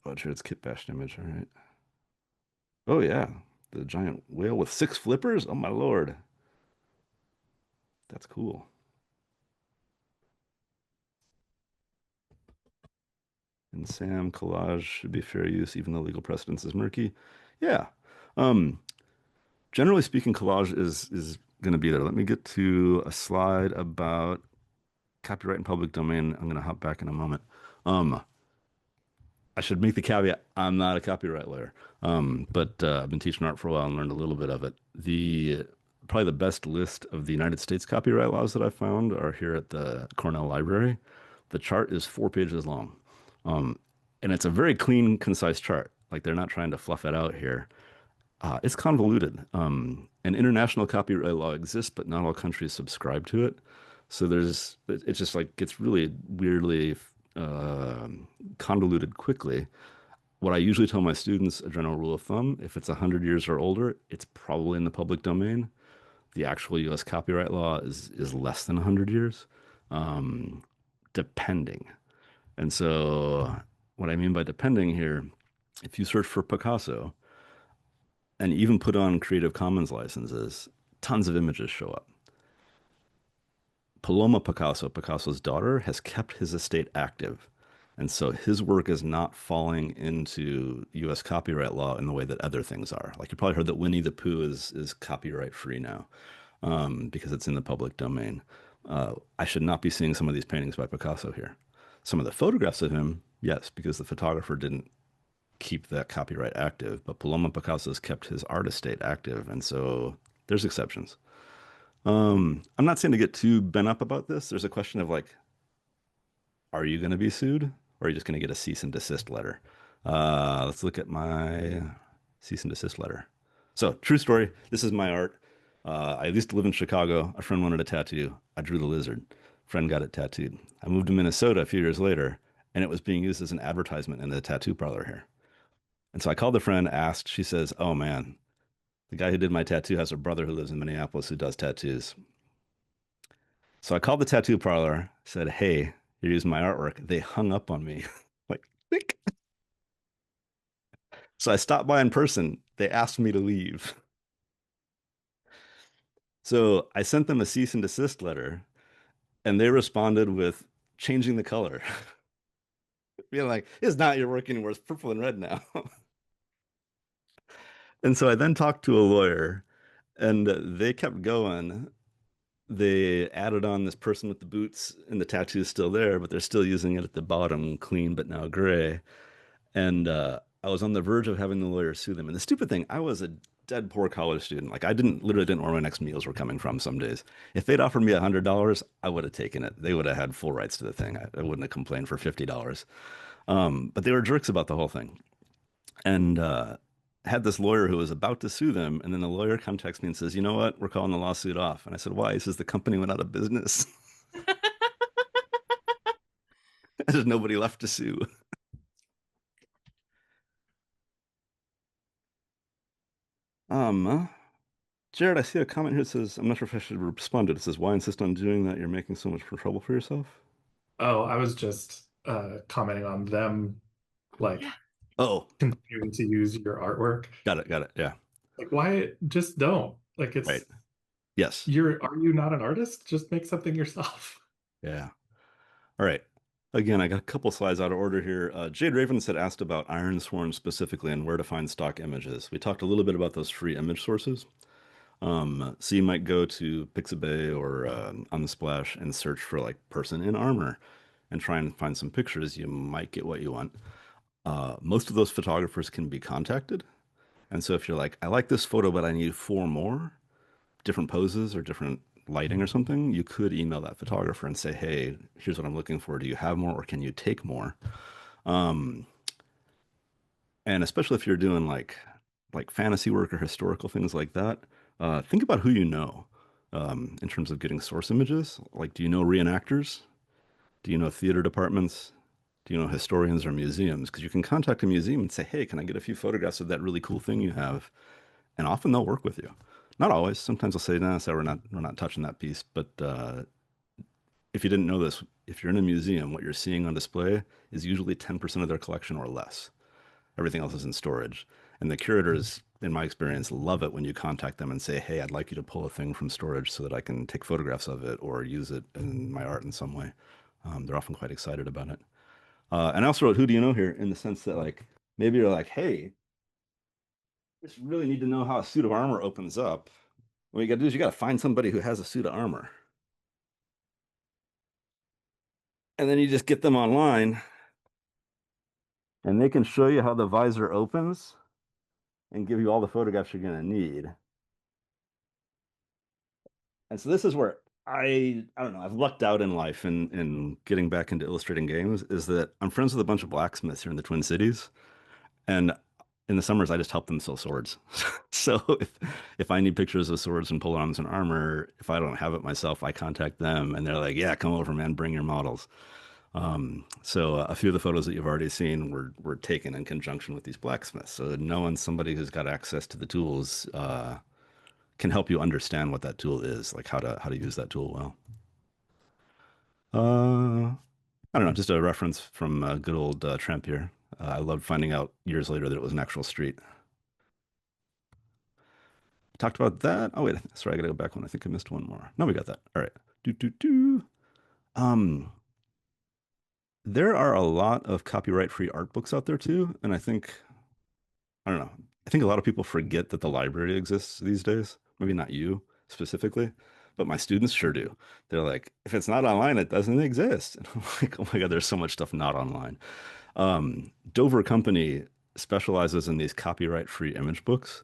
Oh, sure, it's Kit Bashed image. All right. Oh, yeah. The giant whale with 6 flippers? Oh, my Lord. That's cool. And Sam, collage should be fair use, even though legal precedence is murky. Yeah. Generally speaking, collage is going to be there. Let me get to a slide about copyright and public domain. I'm going to hop back in a moment. I should make the caveat, I'm not a copyright lawyer, but I've been teaching art for a while and learned a little bit of it. Probably the best list of the United States copyright laws that I found are here at the Cornell Library. The chart is 4 pages long. And it's a very clean, concise chart. Like they're not trying to fluff it out here. It's convoluted. An international copyright law exists, but not all countries subscribe to it. So it's just like gets really weirdly convoluted quickly. What I usually tell my students, a general rule of thumb, if it's 100 years or older, it's probably in the public domain. The actual U.S. copyright law is less than 100 years, depending. And so what I mean by depending here, if you search for Picasso and even put on Creative Commons licenses, tons of images show up. Paloma Picasso, Picasso's daughter, has kept his estate active. And so his work is not falling into US copyright law in the way that other things are. Like you probably heard that Winnie the Pooh is copyright free now because it's in the public domain. I should not be seeing some of these paintings by Picasso here. Some of the photographs of him, yes, because the photographer didn't keep that copyright active, but Paloma Picasso's kept his art estate active. And so there's exceptions. I'm not saying to get too bent up about this. There's a question of like, are you going to be sued or are you just going to get a cease and desist letter? Let's look at my cease and desist letter. So true story. This is my art. I used to live in Chicago. A friend wanted a tattoo. I drew the lizard. Friend got it tattooed. I moved to Minnesota a few years later and it was being used as an advertisement in the tattoo parlor here. And so I called the friend, asked, she says, oh man, the guy who did my tattoo has a brother who lives in Minneapolis who does tattoos. So I called the tattoo parlor, said, hey, you're using my artwork. They hung up on me. Like, thick. So I stopped by in person. They asked me to leave. So I sent them a cease and desist letter, and they responded with changing the color. Being like, it's not your work anymore. It's purple and red now. And so I then talked to a lawyer, and they kept going. They added on this person with the boots, and the tattoo is still there, but they're still using it at the bottom, clean but now gray. And I was on the verge of having the lawyer sue them. And the stupid thing, I was a dead poor college student. Like I literally didn't know where my next meals were coming from some days. If they'd offered me $100, I would have taken it. They would have had full rights to the thing. I wouldn't have complained for $50. But they were jerks about the whole thing. And had this lawyer who was about to sue them. And then the lawyer contacts me and says, you know what? We're calling the lawsuit off. And I said, why? He says, the company went out of business. There's nobody left to sue. Jared, I see a comment here that says, I'm not sure if I should respond to it. It says, why insist on doing that? You're making so much trouble for yourself. Oh, I was just commenting on them like Oh, continuing to use your artwork. got it. Yeah. Like why just don't? Like it's Right. Yes. are you not an artist? Just make something yourself. Yeah. All right. Again, I got a couple slides out of order here. Jade Ravens had asked about Iron Sworn specifically and where to find stock images. We talked a little bit about those free image sources. So you might go to Pixabay or Unsplash and search for like person in armor and try and find some pictures. You might get what you want. Most of those photographers can be contacted. And so if you're like, I like this photo, but I need 4 more different poses or different lighting or something, you could email that photographer and say, hey, here's what I'm looking for. Do you have more or can you take more? And especially if you're doing like fantasy work or historical things like that, think about who you know in terms of getting source images. Like, do you know reenactors? Do you know theater departments? Do you know historians or museums? Because you can contact a museum and say, hey, can I get a few photographs of that really cool thing you have? And often they'll work with you. Not always. Sometimes they'll say, no, so we're not touching that piece. But if you didn't know this, if you're in a museum, what you're seeing on display is usually 10% of their collection or less. Everything else is in storage. And the curators, in my experience, love it when you contact them and say, hey, I'd like you to pull a thing from storage so that I can take photographs of it or use it in my art in some way. They're often quite excited about it. And I also wrote, who do you know here, in the sense that like, maybe you're like, hey, I just really need to know how a suit of armor opens up. What you got to do is you got to find somebody who has a suit of armor. And then you just get them online and they can show you how the visor opens and give you all the photographs you're going to need. And so this is where I don't know, I've lucked out in life in getting back into illustrating games is that I'm friends with a bunch of blacksmiths here in the Twin Cities. And in the summers, I just help them sell swords. So if I need pictures of swords and pole arms and armor, if I don't have it myself, I contact them and they're like, yeah, come over, man, bring your models. So a few of the photos that you've already seen were taken in conjunction with these blacksmiths. So knowing somebody who's got access to the tools can help you understand what that tool is, like how to use that tool well. I don't know, just a reference from good old Tramp here. I loved finding out years later that it was an actual street. Talked about that. Oh wait, sorry, I gotta go back one. I think I missed one more. No, we got that. All right. Do do do. Um, there are a lot of copyright-free art books out there too, and I don't know. I think a lot of people forget that the library exists these days. Maybe not you specifically, but my students sure do. They're like, if it's not online, it doesn't exist. And I'm like, oh my God, there's so much stuff not online. Dover Company specializes in these copyright-free image books,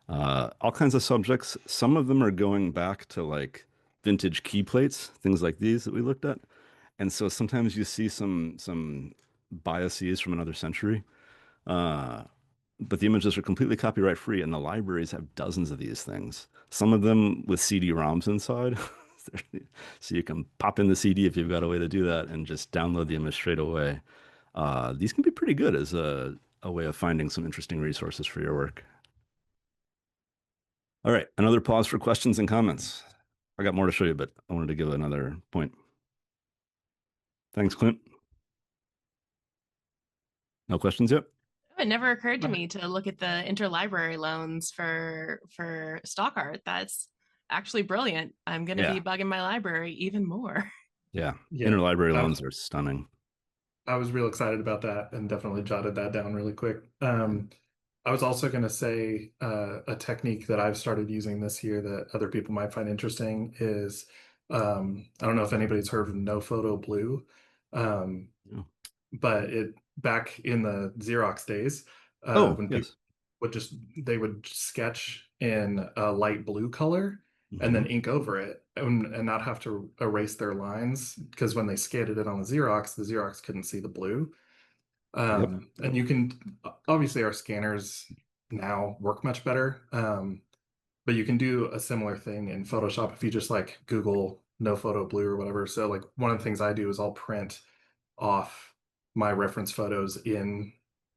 all kinds of subjects. Some of them are going back to like vintage key plates, things like these that we looked at. And so sometimes you see some biases from another century. Uh, but the images are completely copyright free, and the libraries have dozens of these things. Some of them with CD-ROMs inside, so you can pop in the CD if you've got a way to do that, and just download the image straight away. These can be pretty good as a way of finding some interesting resources for your work. All right, another pause for questions and comments. I got more to show you, but I wanted to give another point. Thanks, Clint. No questions yet? It never occurred to me to look at the interlibrary loans for stock art. That's actually brilliant. I'm going to be bugging my library even more. Yeah, Yeah, interlibrary loans are stunning. I was real excited about that and definitely jotted that down really quick. I was also going to say a technique that I've started using this year that other people might find interesting is I don't know if anybody's heard of No Photo Blue, Yeah. but it back in the Xerox days when people Yes. would they would sketch in a light blue color and then ink over it and not have to erase their lines because when they scanned it on the Xerox couldn't see the blue. And you can obviously our scanners now work much better, but you can do a similar thing in Photoshop if you just like Google No Photo Blue or whatever. So like one of the things I do is I'll print off my reference photos in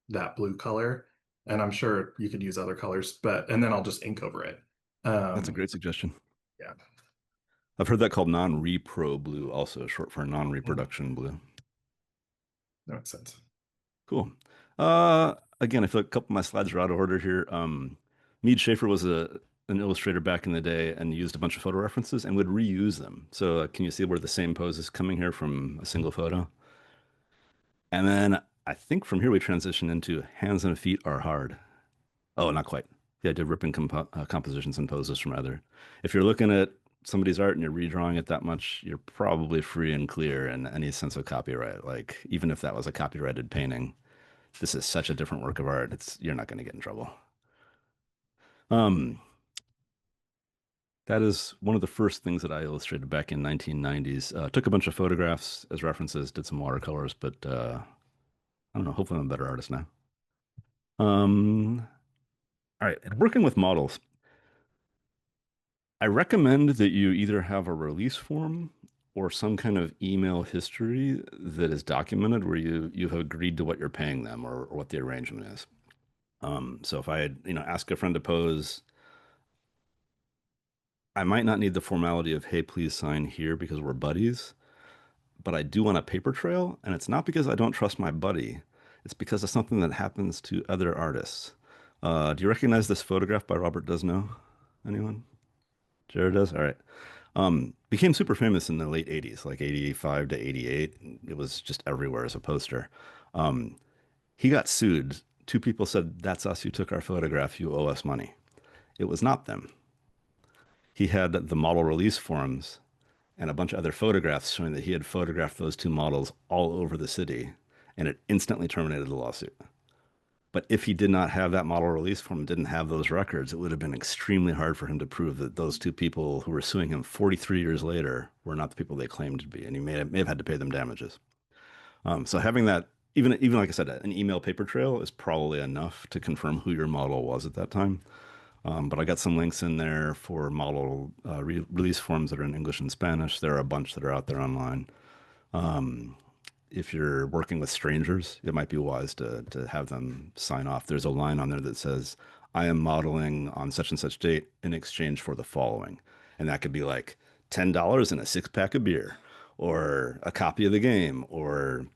that blue color, and I'm sure you could use other colors, and then I'll just ink over it. That's a great suggestion. Yeah. I've heard that called non-repro blue, also short for non-reproduction blue. That makes sense. Cool. Again, I feel like a couple of my slides are out of order here. Mead Schaefer was an illustrator back in the day and used a bunch of photo references and would reuse them. So can you see where the same pose is coming here from a single photo? And then I think from here we transition into hands and feet are hard. Oh, not quite. Yeah, I did ripping compositions and poses from other. If you're looking at somebody's art and you're redrawing it that much, you're probably free and clear in any sense of copyright. Like even if that was a copyrighted painting, this is such a different work of art. You're not going to get in trouble. That is one of the first things that I illustrated back in 1990s. Took a bunch of photographs as references, did some watercolors, but I don't know. Hopefully, I'm a better artist now. All right, and working with models. I recommend that you either have a release form or some kind of email history that is documented where you have agreed to what you're paying them or what the arrangement is. So if I had, ask a friend to pose, I might not need the formality of, hey, please sign here because we're buddies, but I do want a paper trail. And it's not because I don't trust my buddy. It's because it's something that happens to other artists. Do you recognize this photograph by Robert Desno? Anyone? Jared does? All right. Became super famous in the late 80s, like 85 to 88. It was just everywhere as a poster. He got sued. Two people said, that's us who took our photograph. You owe us money. It was not them. he had the model release forms and a bunch of other photographs showing that he had photographed those two models all over the city, and it instantly terminated the lawsuit. But if he did not have that model release form, didn't have those records, it would have been extremely hard for him to prove that those two people who were suing him 43 years later were not the people they claimed to be, and he may have had to pay them damages. So having that, even like I said, an email paper trail is probably enough to confirm who your model was at that time. But I got some links in there for model release forms that are in English and Spanish. There are a bunch that are out there online. If you're working with strangers, it might be wise to have them sign off. There's a line on there that says, I am modeling on such and such date in exchange for the following. And that could be like $10 and a six-pack of beer, or a copy of the game, or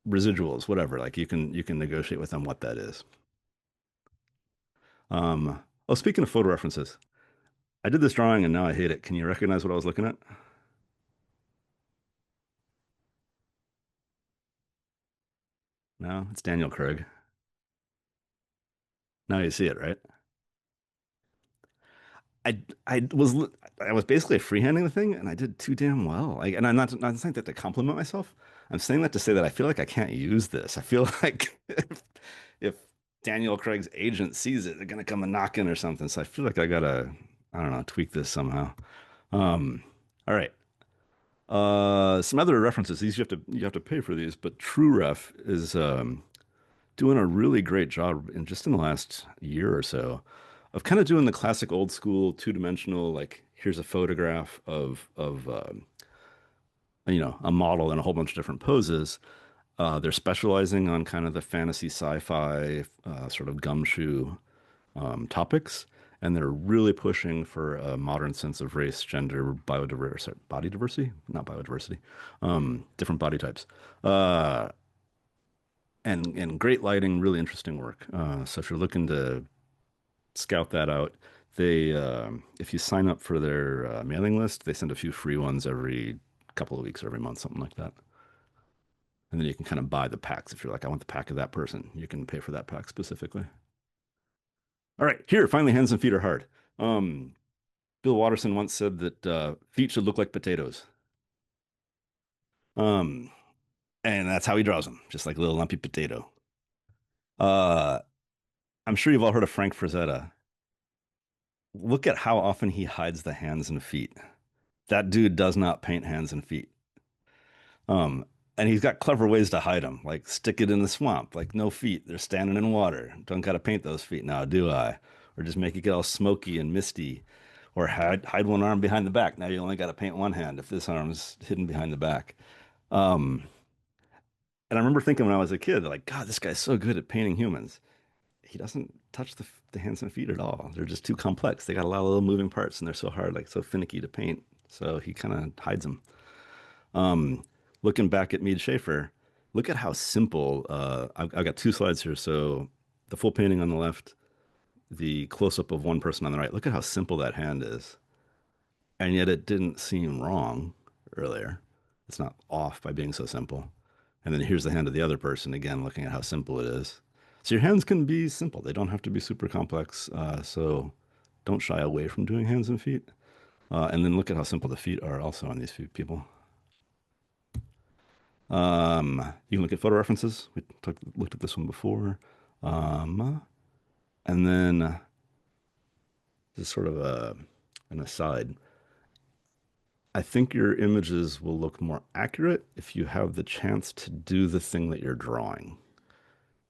residuals, whatever. Like you can negotiate with them what that is. Oh, speaking of photo references, I did this drawing and now I hate it. Can you recognize what I was looking at? No, it's Daniel Craig. Now you see it, right? I I was I was basically freehanding the thing and I did too damn well. Like, and I'm not saying that to compliment myself. I'm saying that to say that I feel like I can't use this. I feel like if Daniel Craig's agent sees it, they're gonna come and knock in or something. So I feel like I gotta, I don't know, tweak this somehow. All right. Some other references. These you have to pay for these, but TrueRef is doing a really great job in just in the last year or so of kind of doing the classic old school two-dimensional, like here's a photograph of a model in a whole bunch of different poses. They're specializing on kind of the fantasy sci-fi sort of gumshoe topics, and they're really pushing for a modern sense of race, gender, biodiversity, body diversity, not biodiversity, different body types. And great lighting, really interesting work. So if you're looking to scout that out, they if you sign up for their mailing list, they send a few free ones every couple of weeks or every month, something like that. And then you can kind of buy the packs if you're like, I want the pack of that person. You can pay for that pack specifically. All right, here, finally, hands and feet are hard. Bill Watterson once said that feet should look like potatoes. Um, and that's how he draws them, just like a little lumpy potato. Uh, I'm sure you've all heard of Frank Frazetta. Look at how often he hides the hands and feet. That dude does not paint hands and feet. Um, and he's got clever ways to hide them, like stick it in the swamp, like no feet, they're standing in water. Don't gotta paint those feet now, do I? Or just make it get all smoky and misty, or hide one arm behind the back. Now you only gotta paint one hand if this arm's hidden behind the back. Um, and I remember thinking when I was a kid, like, God, this guy's so good at painting humans. He doesn't touch the hands and feet at all. They're just too complex. They got a lot of little moving parts and they're so hard, like so finicky to paint. So he kind of hides them. Um, Looking back at Mead Schaefer, look at how simple. I've got two slides here. So the full painting on the left, the close up of one person on the right. Look at how simple that hand is. And yet it didn't seem wrong earlier. It's not off by being so simple. And then here's the hand of the other person, again, looking at how simple it is. So your hands can be simple. They don't have to be super complex. So don't shy away from doing hands and feet. And then look at how simple the feet are also on these few people. You can look at photo references. We looked at this one before. And then this is sort of an aside. I think your images will look more accurate if you have the chance to do the thing that you're drawing,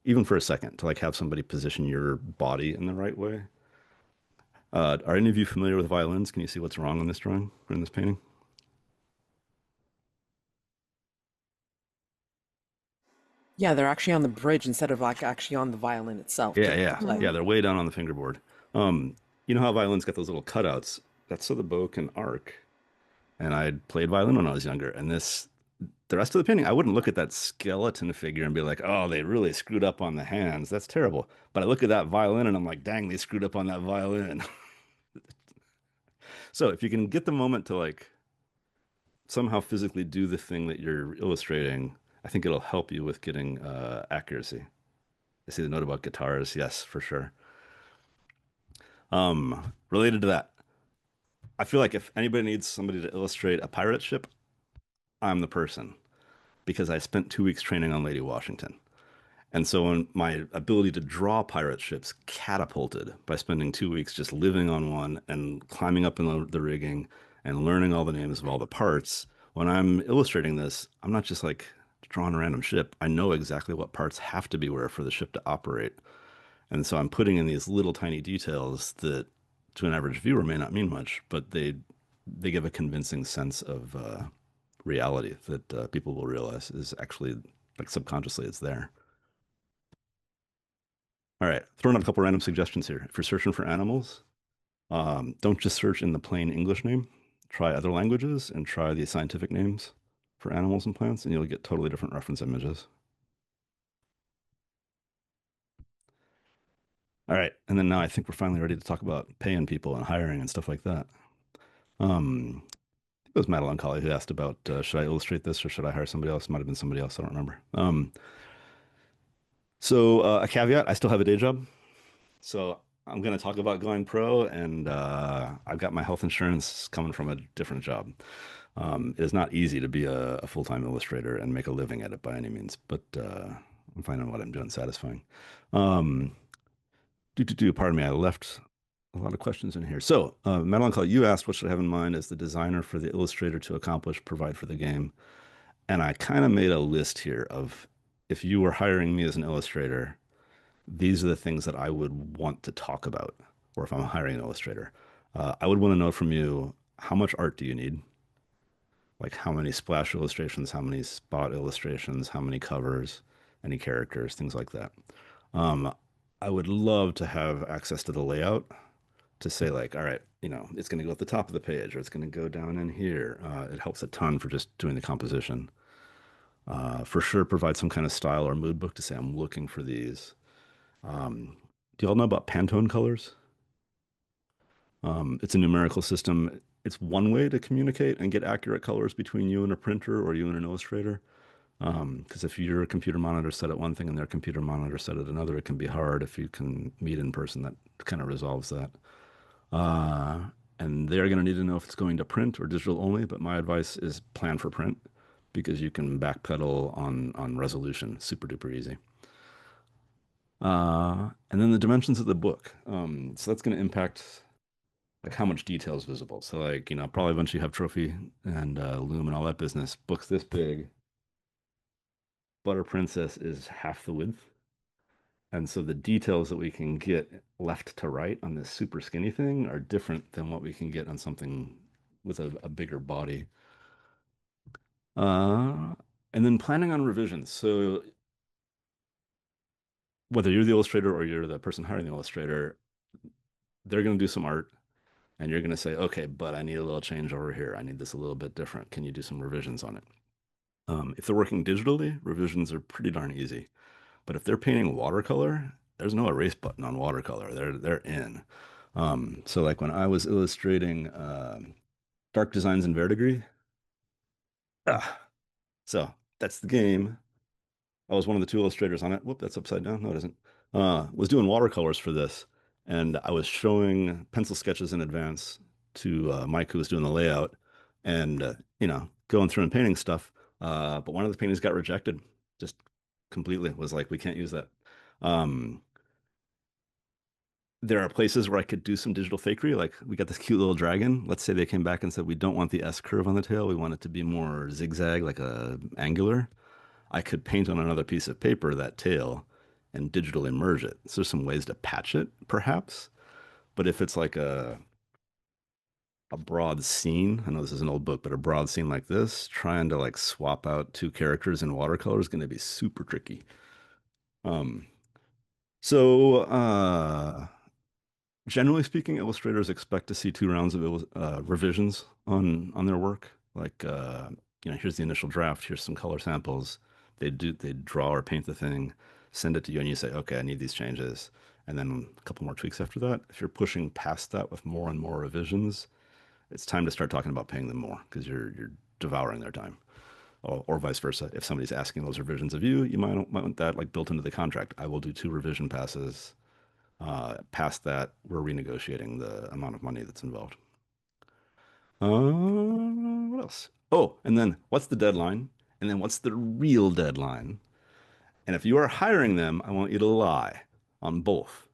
even for a second, to like have somebody position your body in the right way. Are any of you familiar with violins? Can you see what's wrong in this drawing or in this painting? Yeah, they're actually on the bridge instead of like actually on the violin itself. Yeah. They're way down on the fingerboard. You know how violins got those little cutouts? That's so the bow can arc. And I played violin when I was younger. And the rest of the painting, I wouldn't look at that skeleton figure and be like, oh, they really screwed up on the hands. That's terrible. But I look at that violin and I'm like, dang, they screwed up on that violin. So if you can get the moment to like somehow physically do the thing that you're illustrating, I think it'll help you with getting accuracy. I see the note about guitars. Yes, for sure. Related to that, I feel like if anybody needs somebody to illustrate a pirate ship, I'm the person because I spent 2 weeks training on Lady Washington. And so when my ability to draw pirate ships catapulted by spending 2 weeks just living on one and climbing up in the rigging and learning all the names of all the parts. When I'm illustrating this, I'm not just like drawing a random ship. I know exactly what parts have to be where for the ship to operate. And so I'm putting in these little tiny details that to an average viewer may not mean much, but they give a convincing sense of reality that people will realize is actually like subconsciously it's there. All right, throwing out a couple random suggestions here. If you're searching for animals, don't just search in the plain English name. Try other languages and try the scientific names for animals and plants, and you'll get totally different reference images. All right, and then now I think we're finally ready to talk about paying people and hiring and stuff like that. It was Madeline Colley who asked about should I illustrate this or should I hire somebody else? Might have been somebody else, I don't remember. So a caveat, I still have a day job. So I'm going to talk about going pro, and I've got my health insurance coming from a different job. It is not easy to be a full-time illustrator and make a living at it by any means, but I'm finding what I'm doing satisfying. Pardon me, I left a lot of questions in here. So, Madeline Call, you asked what should I have in mind as the designer for the illustrator to accomplish, provide for the game. And I kind of made a list here of if you were hiring me as an illustrator, these are the things that I would want to talk about, or if I'm hiring an illustrator. I would want to know from you, how much art do you need? Like how many splash illustrations, how many spot illustrations, how many covers, any characters, things like that. I would love to have access to the layout to say like, all right, it's going to go at the top of the page or it's going to go down in here. It helps a ton for just doing the composition. For sure, provide some kind of style or mood book to say, I'm looking for these. Do you all know about Pantone colors? It's a numerical system. It's one way to communicate and get accurate colors between you and a printer or you and an illustrator. Because if your computer monitor set at one thing and their computer monitor set at another, it can be hard. If you can meet in person, that kind of resolves that. And they're going to need to know if it's going to print or digital only, but my advice is plan for print because you can backpedal on resolution super duper easy. And then the dimensions of the book. So that's going to impact like how much detail is visible. So like, probably once you have trophy and loom and all that business, books this big, Butter Princess is half the width. And so the details that we can get left to right on this super skinny thing are different than what we can get on something with a bigger body. And then planning on revisions. So whether you're the illustrator or you're the person hiring the illustrator, they're going to do some art and you're going to say, okay, but I need a little change over here. I need this a little bit different. Can you do some revisions on it? If they're working digitally, revisions are pretty darn easy. But if they're painting watercolor, there's no erase button on watercolor. They're in. So like when I was illustrating Dark Designs in Verdigris, so that's the game. I was one of the 2 illustrators on it. Whoop, that's upside down. No, it isn't. Was doing watercolors for this, and I was showing pencil sketches in advance to Mike, who was doing the layout, and going through and painting stuff. But one of the paintings got rejected, just completely. Was like, we can't use that. There are places where I could do some digital fakery. Like we got this cute little dragon. Let's say they came back and said, we don't want the S curve on the tail. We want it to be more zigzag, like a angular. I could paint on another piece of paper that tail and digitally merge it. So there's some ways to patch it, perhaps. But if it's like a broad scene, I know this is an old book, but a broad scene like this, trying to like swap out 2 characters in watercolor is going to be super tricky. So generally speaking, illustrators expect to see 2 rounds of revisions on their work. Like here's the initial draft, here's some color samples. They draw or paint the thing, send it to you, and you say, okay, I need these changes. And then a couple more tweaks after that. If you're pushing past that with more and more revisions, it's time to start talking about paying them more because you're devouring their time. Or vice versa. If somebody's asking those revisions of you, you might want that like built into the contract. I will do 2 revision passes. Past that, we're renegotiating the amount of money that's involved. What else? Oh, and then what's the deadline? And then what's the real deadline? And if you are hiring them, I want you to lie on both.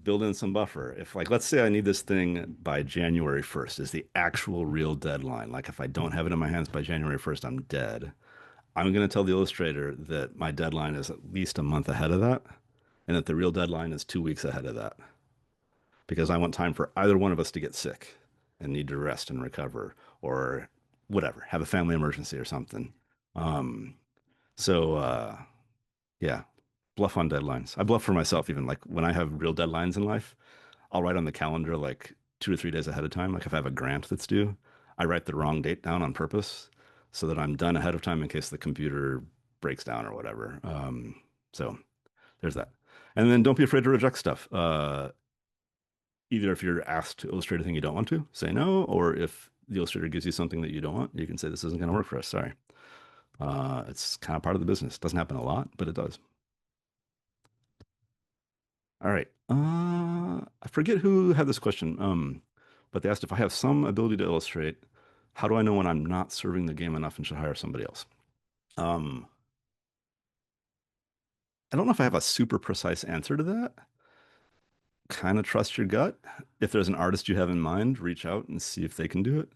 Build in some buffer. If, like, let's say I need this thing by January 1st is the actual real deadline. Like, if I don't have it in my hands by January 1st, I'm dead. I'm going to tell the illustrator that my deadline is at least a month ahead of that, and that the real deadline is 2 weeks ahead of that, because I want time for either one of us to get sick and need to rest and recover, or whatever, have a family emergency or something. Um, so yeah, bluff on deadlines. I bluff for myself even. Like when I have real deadlines in life, I'll write on the calendar like 2 or 3 days ahead of time. Like if I have a grant that's due, I write the wrong date down on purpose so that I'm done ahead of time in case the computer breaks down or whatever. So there's that. And then don't be afraid to reject stuff. Either if you're asked to illustrate a thing you don't want to, say no, or if the illustrator gives you something that you don't want, you can say this isn't going to work for us. Sorry. It's kind of part of the business. Doesn't happen a lot, but it does. All right. I forget who had this question. But they asked if I have some ability to illustrate, how do I know when I'm not serving the game enough and should hire somebody else? I don't know if I have a super precise answer to that. Kind of trust your gut. If there's an artist you have in mind, reach out and see if they can do it.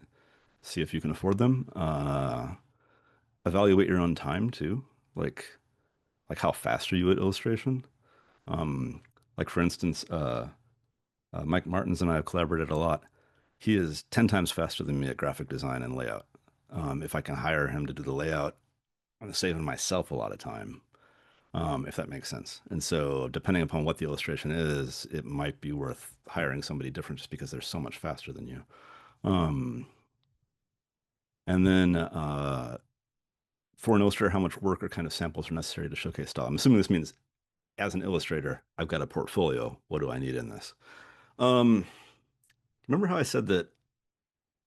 See if you can afford them. Evaluate your own time too. Like how fast are you at illustration? Like for instance, Mike Martins and I have collaborated a lot. He is 10 times faster than me at graphic design and layout. If I can hire him to do the layout, I'm saving myself a lot of time, if that makes sense. And so, depending upon what the illustration is, it might be worth hiring somebody different just because they're so much faster than you. And then, for an illustrator, how much work or kind of samples are necessary to showcase style? I'm assuming this means, as an illustrator, I've got a portfolio. What do I need in this? Remember how I said that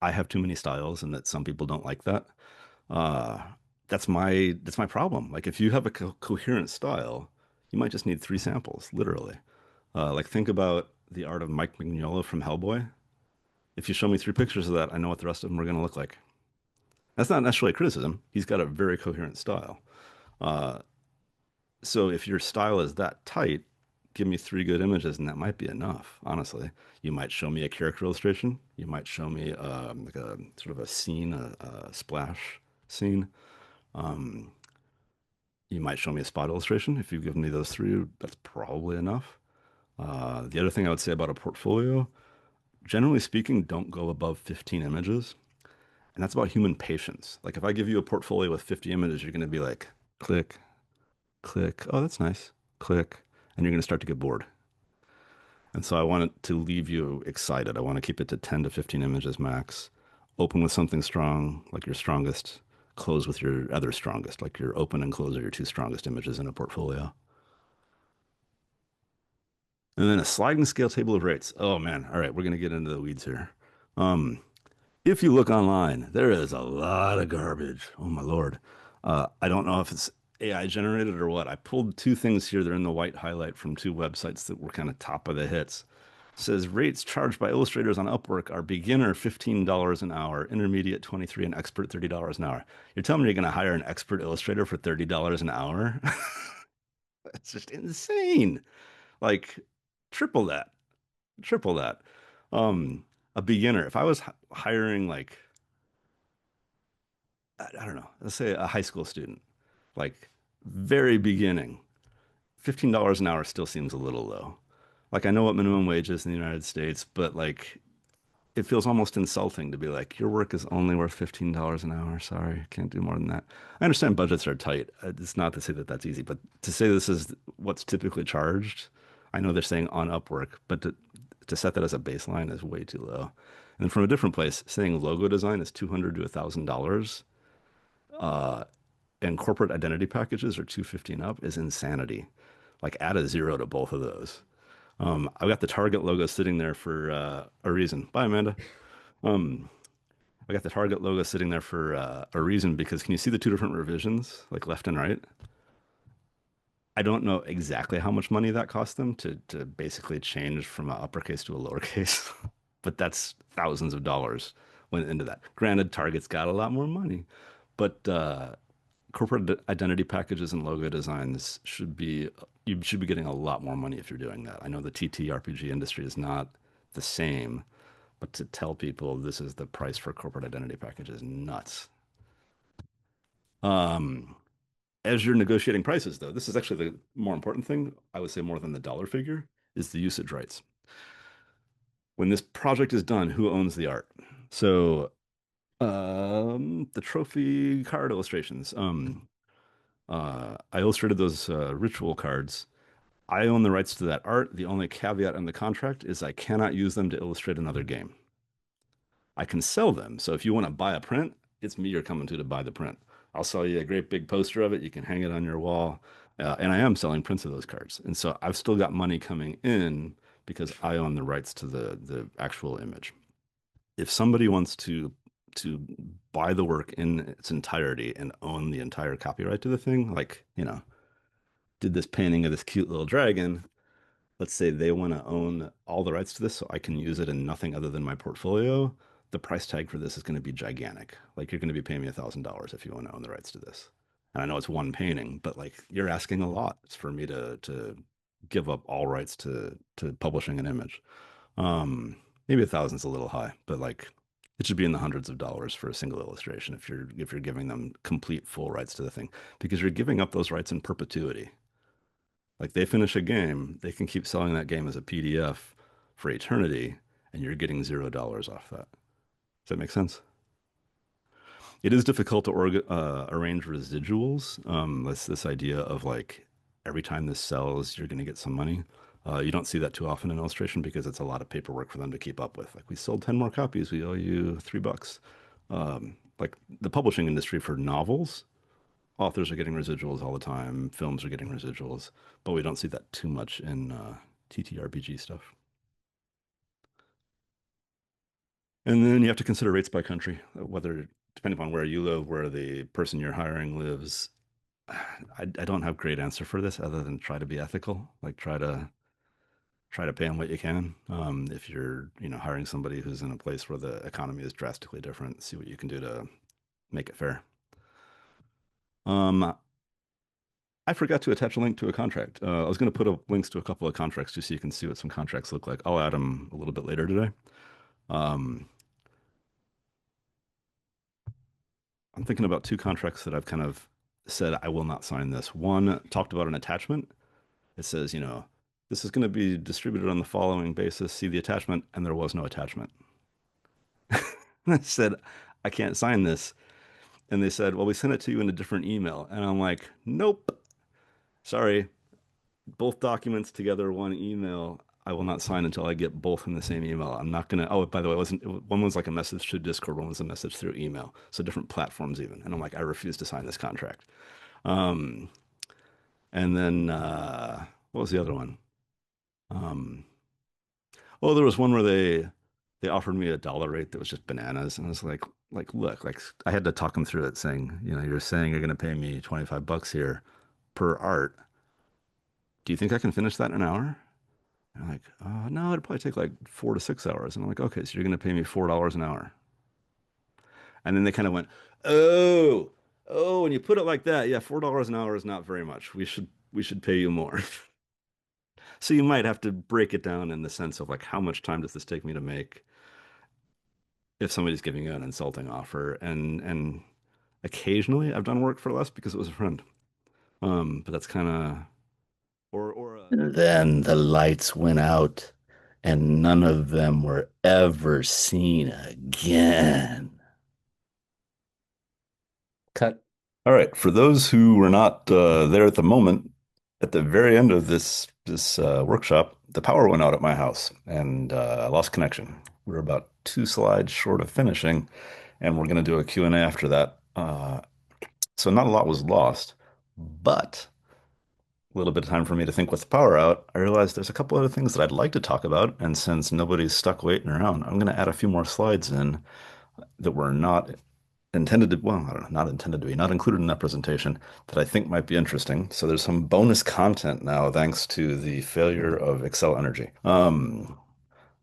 I have too many styles and that some people don't like that? Uh, that's my problem. Like if you have a coherent style, you might just need 3 samples, literally. Like think about the art of Mike Mignola from Hellboy. If you show me 3 pictures of that, I know what the rest of them are going to look like. That's not necessarily a criticism. He's got a very coherent style. Uh, so if your style is that tight, give me 3 good images and that might be enough, honestly. You might show me a character illustration. You might show me like a sort of a scene, a splash scene. Um, you might show me a spot illustration. If you've given me those 3, that's probably enough. The other thing I would say about a portfolio, generally speaking, don't go above 15 images. And that's about human patience. Like if I give you a portfolio with 50 images, you're going to be like, click, click. Oh, that's nice. Click. And you're going to start to get bored. And so I want it to leave you excited. I want to keep it to 10 to 15 images max. Open with something strong, like your strongest. Close with your other strongest, like your open and close are your 2 strongest images in a portfolio. And then a sliding scale table of rates. Oh man. All right, we're going to get into the weeds here. If you look online, there is a lot of garbage. Oh my Lord. I don't know if it's AI generated or what. I pulled 2 things here. They're in the white highlight from 2 websites that were kind of top of the hits. It says rates charged by illustrators on Upwork are beginner $15 an hour, intermediate 23, and expert $30 an hour. You're telling me you're going to hire an expert illustrator for $30 an hour? That's just insane. Like triple that, triple that. A beginner, if I was hiring like I don't know, let's say a high school student, like very beginning, $15 an hour still seems a little low. Like I know what minimum wage is in the United States, but like it feels almost insulting to be like, your work is only worth $15 an hour. Sorry, can't do more than that. I understand budgets are tight. It's not to say that that's easy, but to say this is what's typically charged, I know they're saying on Upwork, but to set that as a baseline is way too low. And from a different place, saying logo design is $200 to $1,000, and corporate identity packages are 250 and up is insanity. Like add a 0 to both of those. I've got the Target logo sitting there for a reason. Bye, Amanda. I got the Target logo sitting there for a reason because can you see the 2 different revisions, like left and right? I don't know exactly how much money that cost them to basically change from an uppercase to a lowercase, but that's thousands of dollars went into that. Granted, Target's got a lot more money, but corporate identity packages and logo designs should be you should be getting a lot more money if you're doing that. I know the TTRPG industry is not the same, but to tell people this is the price for corporate identity packages, nuts. Um, as you're negotiating prices, though, this is actually the more important thing, I would say more than the dollar figure, is the usage rights. When this project is done, who owns the art? So the trophy card illustrations. I illustrated those ritual cards. I own the rights to that art. The only caveat in the contract is I cannot use them to illustrate another game. I can sell them. So if you want to buy a print, it's me you're coming to buy the print. I'll sell you a great big poster of it. You can hang it on your wall. And I am selling prints of those cards. And so I've still got money coming in because I own the rights to the actual image. If somebody wants to buy the work in its entirety and own the entire copyright to the thing, like, did this painting of this cute little dragon, let's say they want to own all the rights to this so I can use it in nothing other than my portfolio, the price tag for this is going to be gigantic. Like, you're going to be paying me $1,000 if you want to own the rights to this. And I know it's one painting, but like, you're asking a lot for me to give up all rights to publishing an image. Maybe 1,000's a little high, but like, it should be in the hundreds of dollars for a single illustration if you're giving them complete full rights to the thing, because you're giving up those rights in perpetuity. Like, they finish a game, they can keep selling that game as a PDF for eternity, and you're getting $0 off that. Does that make sense? It is difficult to arrange residuals. This idea of like every time this sells, you're going to get some money. You don't see that too often in illustration because it's a lot of paperwork for them to keep up with. Like, we sold 10 more copies, we owe you $3. Like the publishing industry for novels, authors are getting residuals all the time, films are getting residuals, but we don't see that too much in TTRPG stuff. And then you have to consider rates by country, whether depending on where you live, where the person you're hiring lives. I don't have a great answer for this other than try to be ethical, like try to pay them what you can. If you're, hiring somebody who's in a place where the economy is drastically different, see what you can do to make it fair. I forgot to attach a link to a contract. I was going to put links to a couple of contracts just so you can see what some contracts look like. I'll add them a little bit later today. I'm thinking about two contracts that I've kind of said I will not sign this. One talked about an attachment. It says, this is going to be distributed on the following basis. See the attachment, and there was no attachment. I said, I can't sign this. And they said, well, we sent it to you in a different email. And I'm like, nope, sorry. Both documents together, one email. I will not sign until I get both in the same email. I'm not going to. Oh, by the way, one was like a message to Discord, one was a message through email. So different platforms even. And I'm like, I refuse to sign this contract. And then what was the other one? Oh, there was one where they offered me a dollar rate that was just bananas, and I was like, look, like I had to talk them through it, saying, you're saying you're going to pay me $25 here per art. Do you think I can finish that in an hour? And I'm like, no, it'd probably take like 4 to 6 hours. And I'm like, okay, so you're going to pay me $4 an hour. And then they kind of went, oh, when you put it like that, yeah, $4 an hour is not very much. We should pay you more. So you might have to break it down in the sense of like, how much time does this take me to make if somebody's giving you an insulting offer? And occasionally I've done work for less because it was a friend. But that's kind of And then the lights went out and none of them were ever seen again. Cut. All right. For those who were not there at the moment, at the very end of this workshop, the power went out at my house and I lost connection. We're about 2 slides short of finishing, and we're going to do a Q&A after that. So not a lot was lost, but a little bit of time for me to think with the power out. I realized there's a couple other things that I'd like to talk about, and since nobody's stuck waiting around, I'm going to add a few more slides in that were not intended to, well, I don't know, not intended to be, not included in that presentation that I think might be interesting. So there's some bonus content now thanks to the failure of Excel Energy.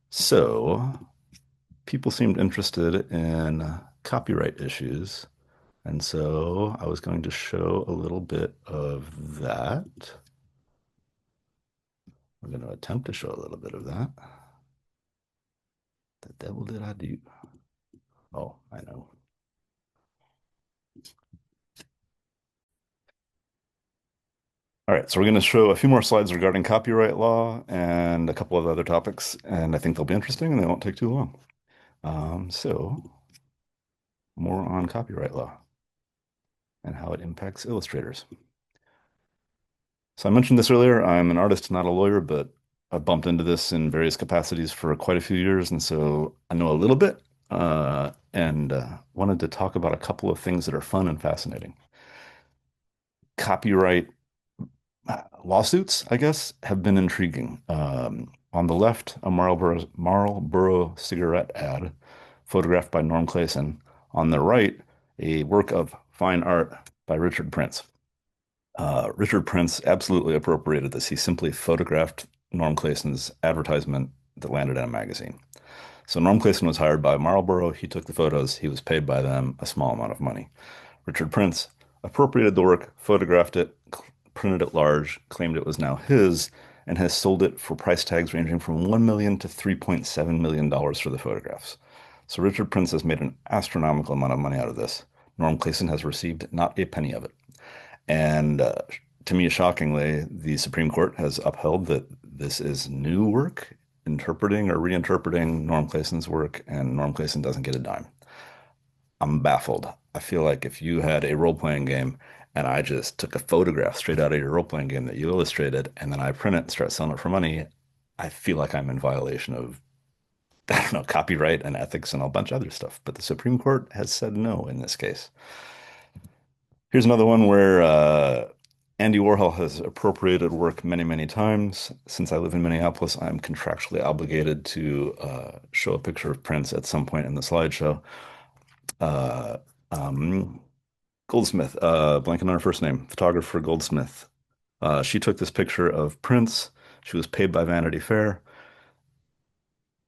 So people seemed interested in copyright issues. And so I was going to show a little bit of that. I'm going to attempt to show a little bit of that. The devil did I do? Oh, I know. All right, so we're going to show a few more slides regarding copyright law and a couple of other topics, and I think they'll be interesting and they won't take too long. So more on copyright law and how it impacts illustrators. So I mentioned this earlier, I'm an artist, not a lawyer, but I've bumped into this in various capacities for quite a few years, and so I know a little bit, and wanted to talk about a couple of things that are fun and fascinating. Copyright lawsuits, I guess, have been intriguing. On the left, a Marlboro cigarette ad photographed by Norm Clayson. On the right, a work of fine art by Richard Prince. Richard Prince absolutely appropriated this. He simply photographed Norm Clayson's advertisement that landed in a magazine. So Norm Clayson was hired by Marlboro. He took the photos. He was paid by them a small amount of money. Richard Prince appropriated the work, photographed it, printed it large, claimed it was now his, and has sold it for price tags ranging from $1 million to $3.7 million for the photographs. So Richard Prince has made an astronomical amount of money out of this. Norm Clayson has received not a penny of it. And to me, shockingly, the Supreme Court has upheld that this is new work, interpreting or reinterpreting Norm Clayson's work, and Norm Clayson doesn't get a dime. I'm baffled. I feel like if you had a role-playing game and I just took a photograph straight out of your role-playing game that you illustrated, and then I print it and start selling it for money, I feel like I'm in violation of, I don't know, copyright and ethics and a bunch of other stuff. But the Supreme Court has said no in this case. Here's another one where Andy Warhol has appropriated work many, many times. Since I live in Minneapolis, I'm contractually obligated to show a picture of Prince at some point in the slideshow. Uh, um, Goldsmith, blanking on her first name, photographer Goldsmith. She took this picture of Prince. She was paid by Vanity Fair.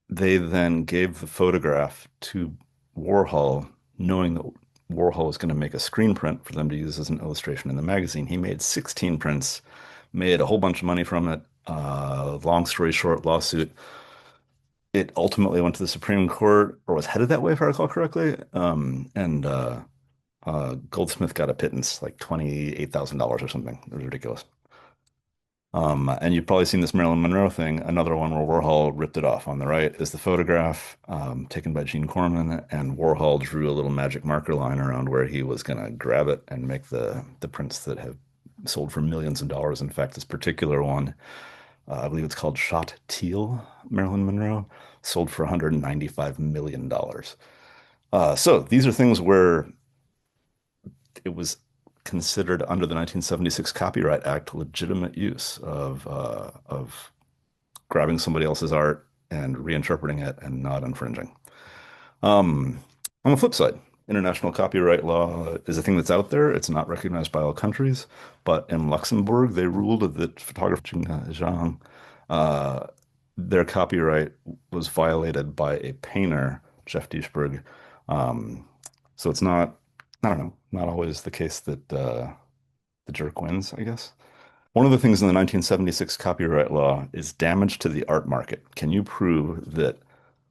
They then gave the photograph to Warhol, knowing that Warhol was going to make a screen print for them to use as an illustration in the magazine. He made 16 prints, made a whole bunch of money from it. Long story short, lawsuit. It ultimately went to the Supreme Court, or was headed that way, if I recall correctly. And Goldsmith got a pittance, like $28,000 or something. It was ridiculous. And you've probably seen this Marilyn Monroe thing, another one where Warhol ripped it off. On the right is the photograph taken by Gene Corman, and Warhol drew a little magic marker line around where he was going to grab it and make the prints that have sold for millions of dollars. In fact, this particular one, I believe it's called Shot Teal, Marilyn Monroe, sold for $195 million. So these are things where it was considered under the 1976 Copyright Act legitimate use of grabbing somebody else's art and reinterpreting it and not infringing. On the flip side, international copyright law is a thing that's out there. It's not recognized by all countries, but in Luxembourg, they ruled that photographer Zhang, their copyright was violated by a painter, Jeff Dishberg. So it's not, I don't know, not always the case that the jerk wins, I guess. One of the things in the 1976 copyright law is damage to the art market. Can you prove that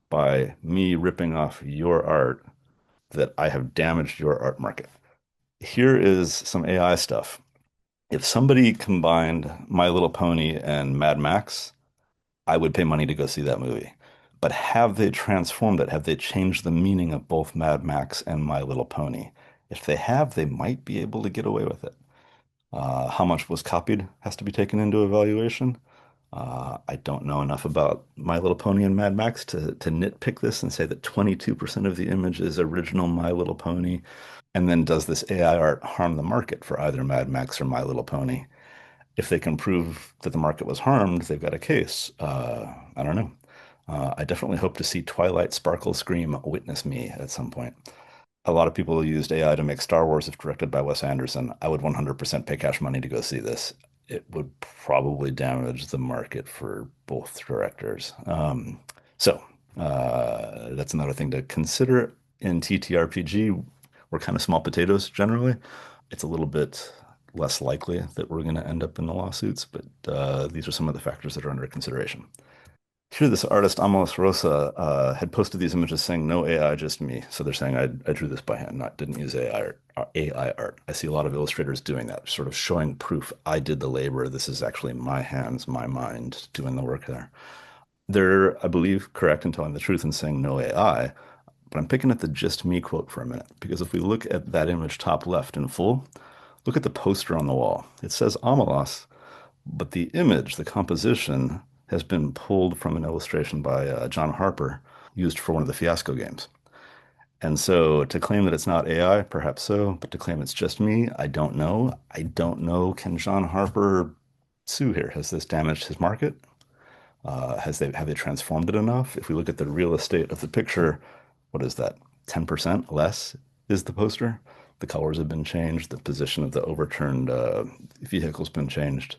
by me ripping off your art, that I have damaged your art market? Here is some AI stuff. If somebody combined My Little Pony and Mad Max, I would pay money to go see that movie. But have they transformed it? Have they changed the meaning of both Mad Max and My Little Pony? If they have, they might be able to get away with it. How much was copied has to be taken into evaluation. I don't know enough about My Little Pony and Mad Max to nitpick this and say that 22% of the image is original My Little Pony. And then does this AI art harm the market for either Mad Max or My Little Pony? If they can prove that the market was harmed, they've got a case. I don't know. I definitely hope to see Twilight Sparkle Scream Witness Me at some point. A lot of people used AI to make Star Wars if directed by Wes Anderson. I would 100% pay cash money to go see this. It would probably damage the market for both directors. So That's another thing to consider in TTRPG. We're kind of small potatoes generally. It's a little bit less likely that we're going to end up in the lawsuits, but these are some of the factors that are under consideration. Here, this artist, Amos Rosa, had posted these images saying, no AI, just me. So they're saying I drew this by hand, didn't use AI art. I see a lot of illustrators doing that, sort of showing proof I did the labor. This is actually my hands, my mind doing the work there. They're, I believe, correct in telling the truth and saying no AI, but I'm picking at the just me quote for a minute, because if we look at that image top left in full, look at the poster on the wall. It says Amalas, but the image, the composition, has been pulled from an illustration by John Harper, used for one of the Fiasco games. And so to claim that it's not AI, perhaps so, but to claim it's just me, I don't know. I don't know. Can John Harper sue here? Has this damaged his market? Have they transformed it enough? If we look at the real estate of the picture, what is that? 10% less is the poster. The colors have been changed. The position of the overturned vehicle's been changed.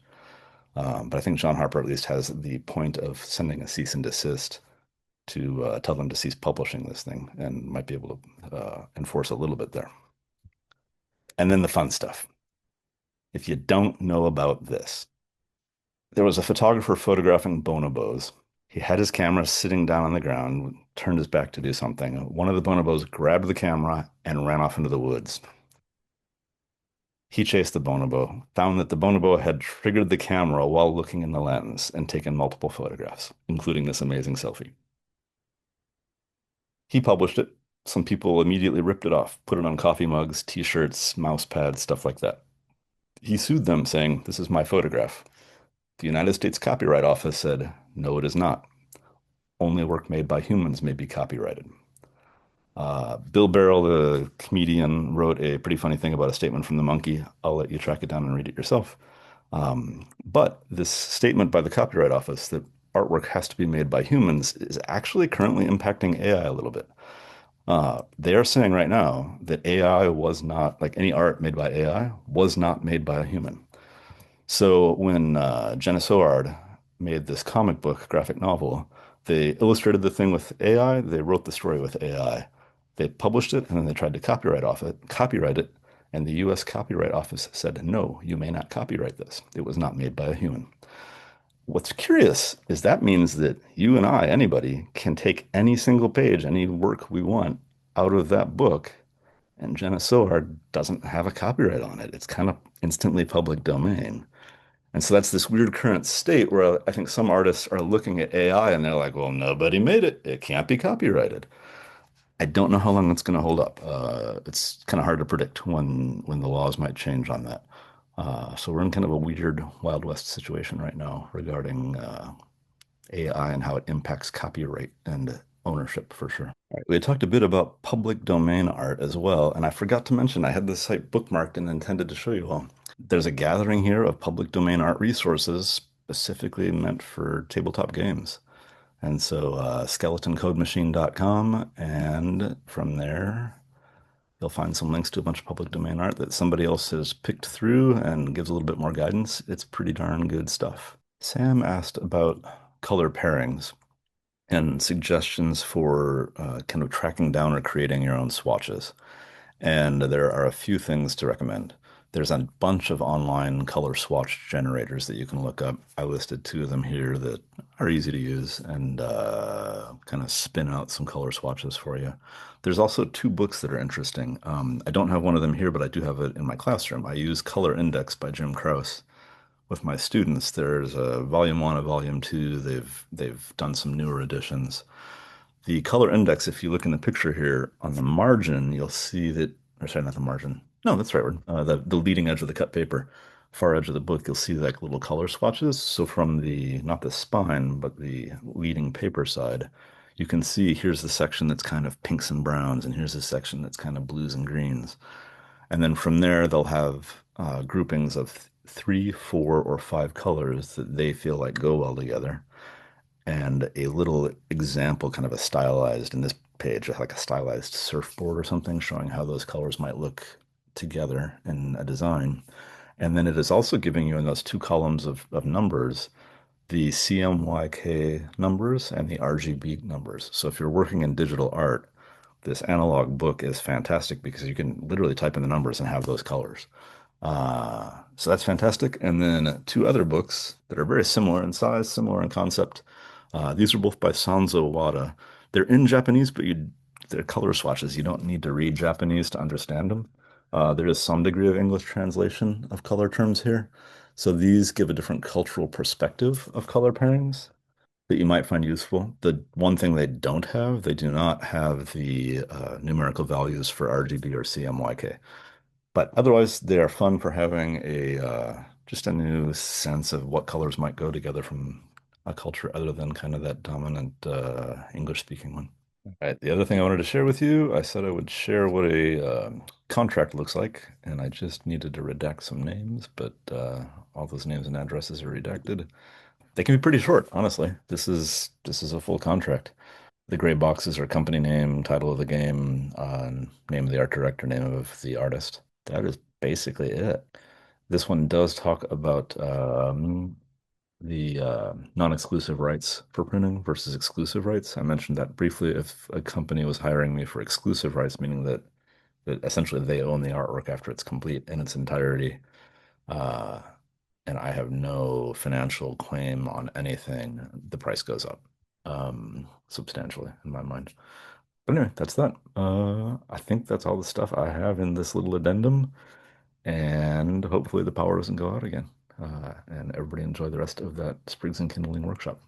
But I think John Harper at least has the point of sending a cease and desist to tell them to cease publishing this thing and might be able to enforce a little bit there. And then the fun stuff. If you don't know about this, there was a photographer photographing bonobos. He had his camera sitting down on the ground, turned his back to do something. One of the bonobos grabbed the camera and ran off into the woods. He chased the bonobo, found that the bonobo had triggered the camera while looking in the lens and taken multiple photographs, including this amazing selfie. He published it. Some people immediately ripped it off, put it on coffee mugs, t-shirts, mouse pads, stuff like that. He sued them saying, "This is my photograph." The United States Copyright Office said, "No, it is not. Only work made by humans may be copyrighted." Bill Barrel, the comedian, wrote a pretty funny thing about a statement from the monkey. I'll let you track it down and read it yourself. But this statement by the Copyright Office that artwork has to be made by humans is actually currently impacting AI a little bit. They are saying right now that AI was not, like any art made by AI, was not made by a human. So when Jenna Soard made this comic book graphic novel, they illustrated the thing with AI, they wrote the story with AI. They published it and then they tried to copyright it, and the US Copyright Office said, "No, you may not copyright this. It was not made by a human." What's curious is that means that you and I, anybody, can take any single page, any work we want out of that book, and Jenna Soard doesn't have a copyright on it. It's kind of instantly public domain. And so that's this weird current state where I think some artists are looking at AI and they're like, well, nobody made it. It can't be copyrighted. I don't know how long it's going to hold up. It's kind of hard to predict when the laws might change on that. So we're in kind of a weird Wild West situation right now regarding AI and how it impacts copyright and ownership for sure. All right, we had talked a bit about public domain art as well, and I forgot to mention I had this site bookmarked and intended to show you all. There's a gathering here of public domain art resources specifically meant for tabletop games. And so skeletoncodemachine.com, and from there you'll find some links to a bunch of public domain art that somebody else has picked through and gives a little bit more guidance. It's pretty darn good stuff. Sam asked about color pairings and suggestions for kind of tracking down or creating your own swatches. And there are a few things to recommend. There's a bunch of online color swatch generators that you can look up. I listed two of them here that are easy to use and kind of spin out some color swatches for you. There's also two books that are interesting. I don't have one of them here, but I do have it in my classroom. I use Color Index by Jim Krause with my students. There's a volume 1, a volume 2. They've done some newer editions. The color index, if you look in the picture here on the margin, you'll see that, or sorry, not the margin. No, that's the right word. The leading edge of the cut paper, far edge of the book, you'll see like little color swatches. So from the, not the spine, but the leading paper side, you can see here's the section that's kind of pinks and browns, and here's the section that's kind of blues and greens. And then from there, they'll have groupings of 3, 4, or 5 colors that they feel like go well together, and a little example, kind of a stylized in this page, like a stylized surfboard or something, showing how those colors might look together in a design. And then it is also giving you in those two columns of numbers the CMYK numbers and the RGB numbers. So if you're working in digital art, this analog book is fantastic because you can literally type in the numbers and have those colors. So that's fantastic. And then two other books that are very similar in size, similar in concept. These are both by Sanzo Wada. They're in Japanese, but they're color swatches. You don't need to read Japanese to understand them. There is some degree of English translation of color terms here. So these give a different cultural perspective of color pairings that you might find useful. The one thing they don't have, they do not have the numerical values for RGB or CMYK. But otherwise, they are fun for having a just a new sense of what colors might go together from a culture other than kind of that dominant English-speaking one. All right, the other thing I wanted to share with you, I said I would share what a contract looks like, and I just needed to redact some names, but all those names and addresses are redacted. They can be pretty short, honestly. This is a full contract. The gray boxes are company name, title of the game, name of the art director, name of the artist. That is basically it. This one does talk about the non-exclusive rights for printing versus exclusive rights. I mentioned that briefly. If a company was hiring me for exclusive rights, meaning that essentially they own the artwork after it's complete in its entirety, uh, and I have no financial claim on anything, the price goes up substantially in my mind. But anyway, that's that. I think that's all the stuff I have in this little addendum, and hopefully the power doesn't go out again. And everybody enjoy the rest of that Sprigs and Kindling workshop.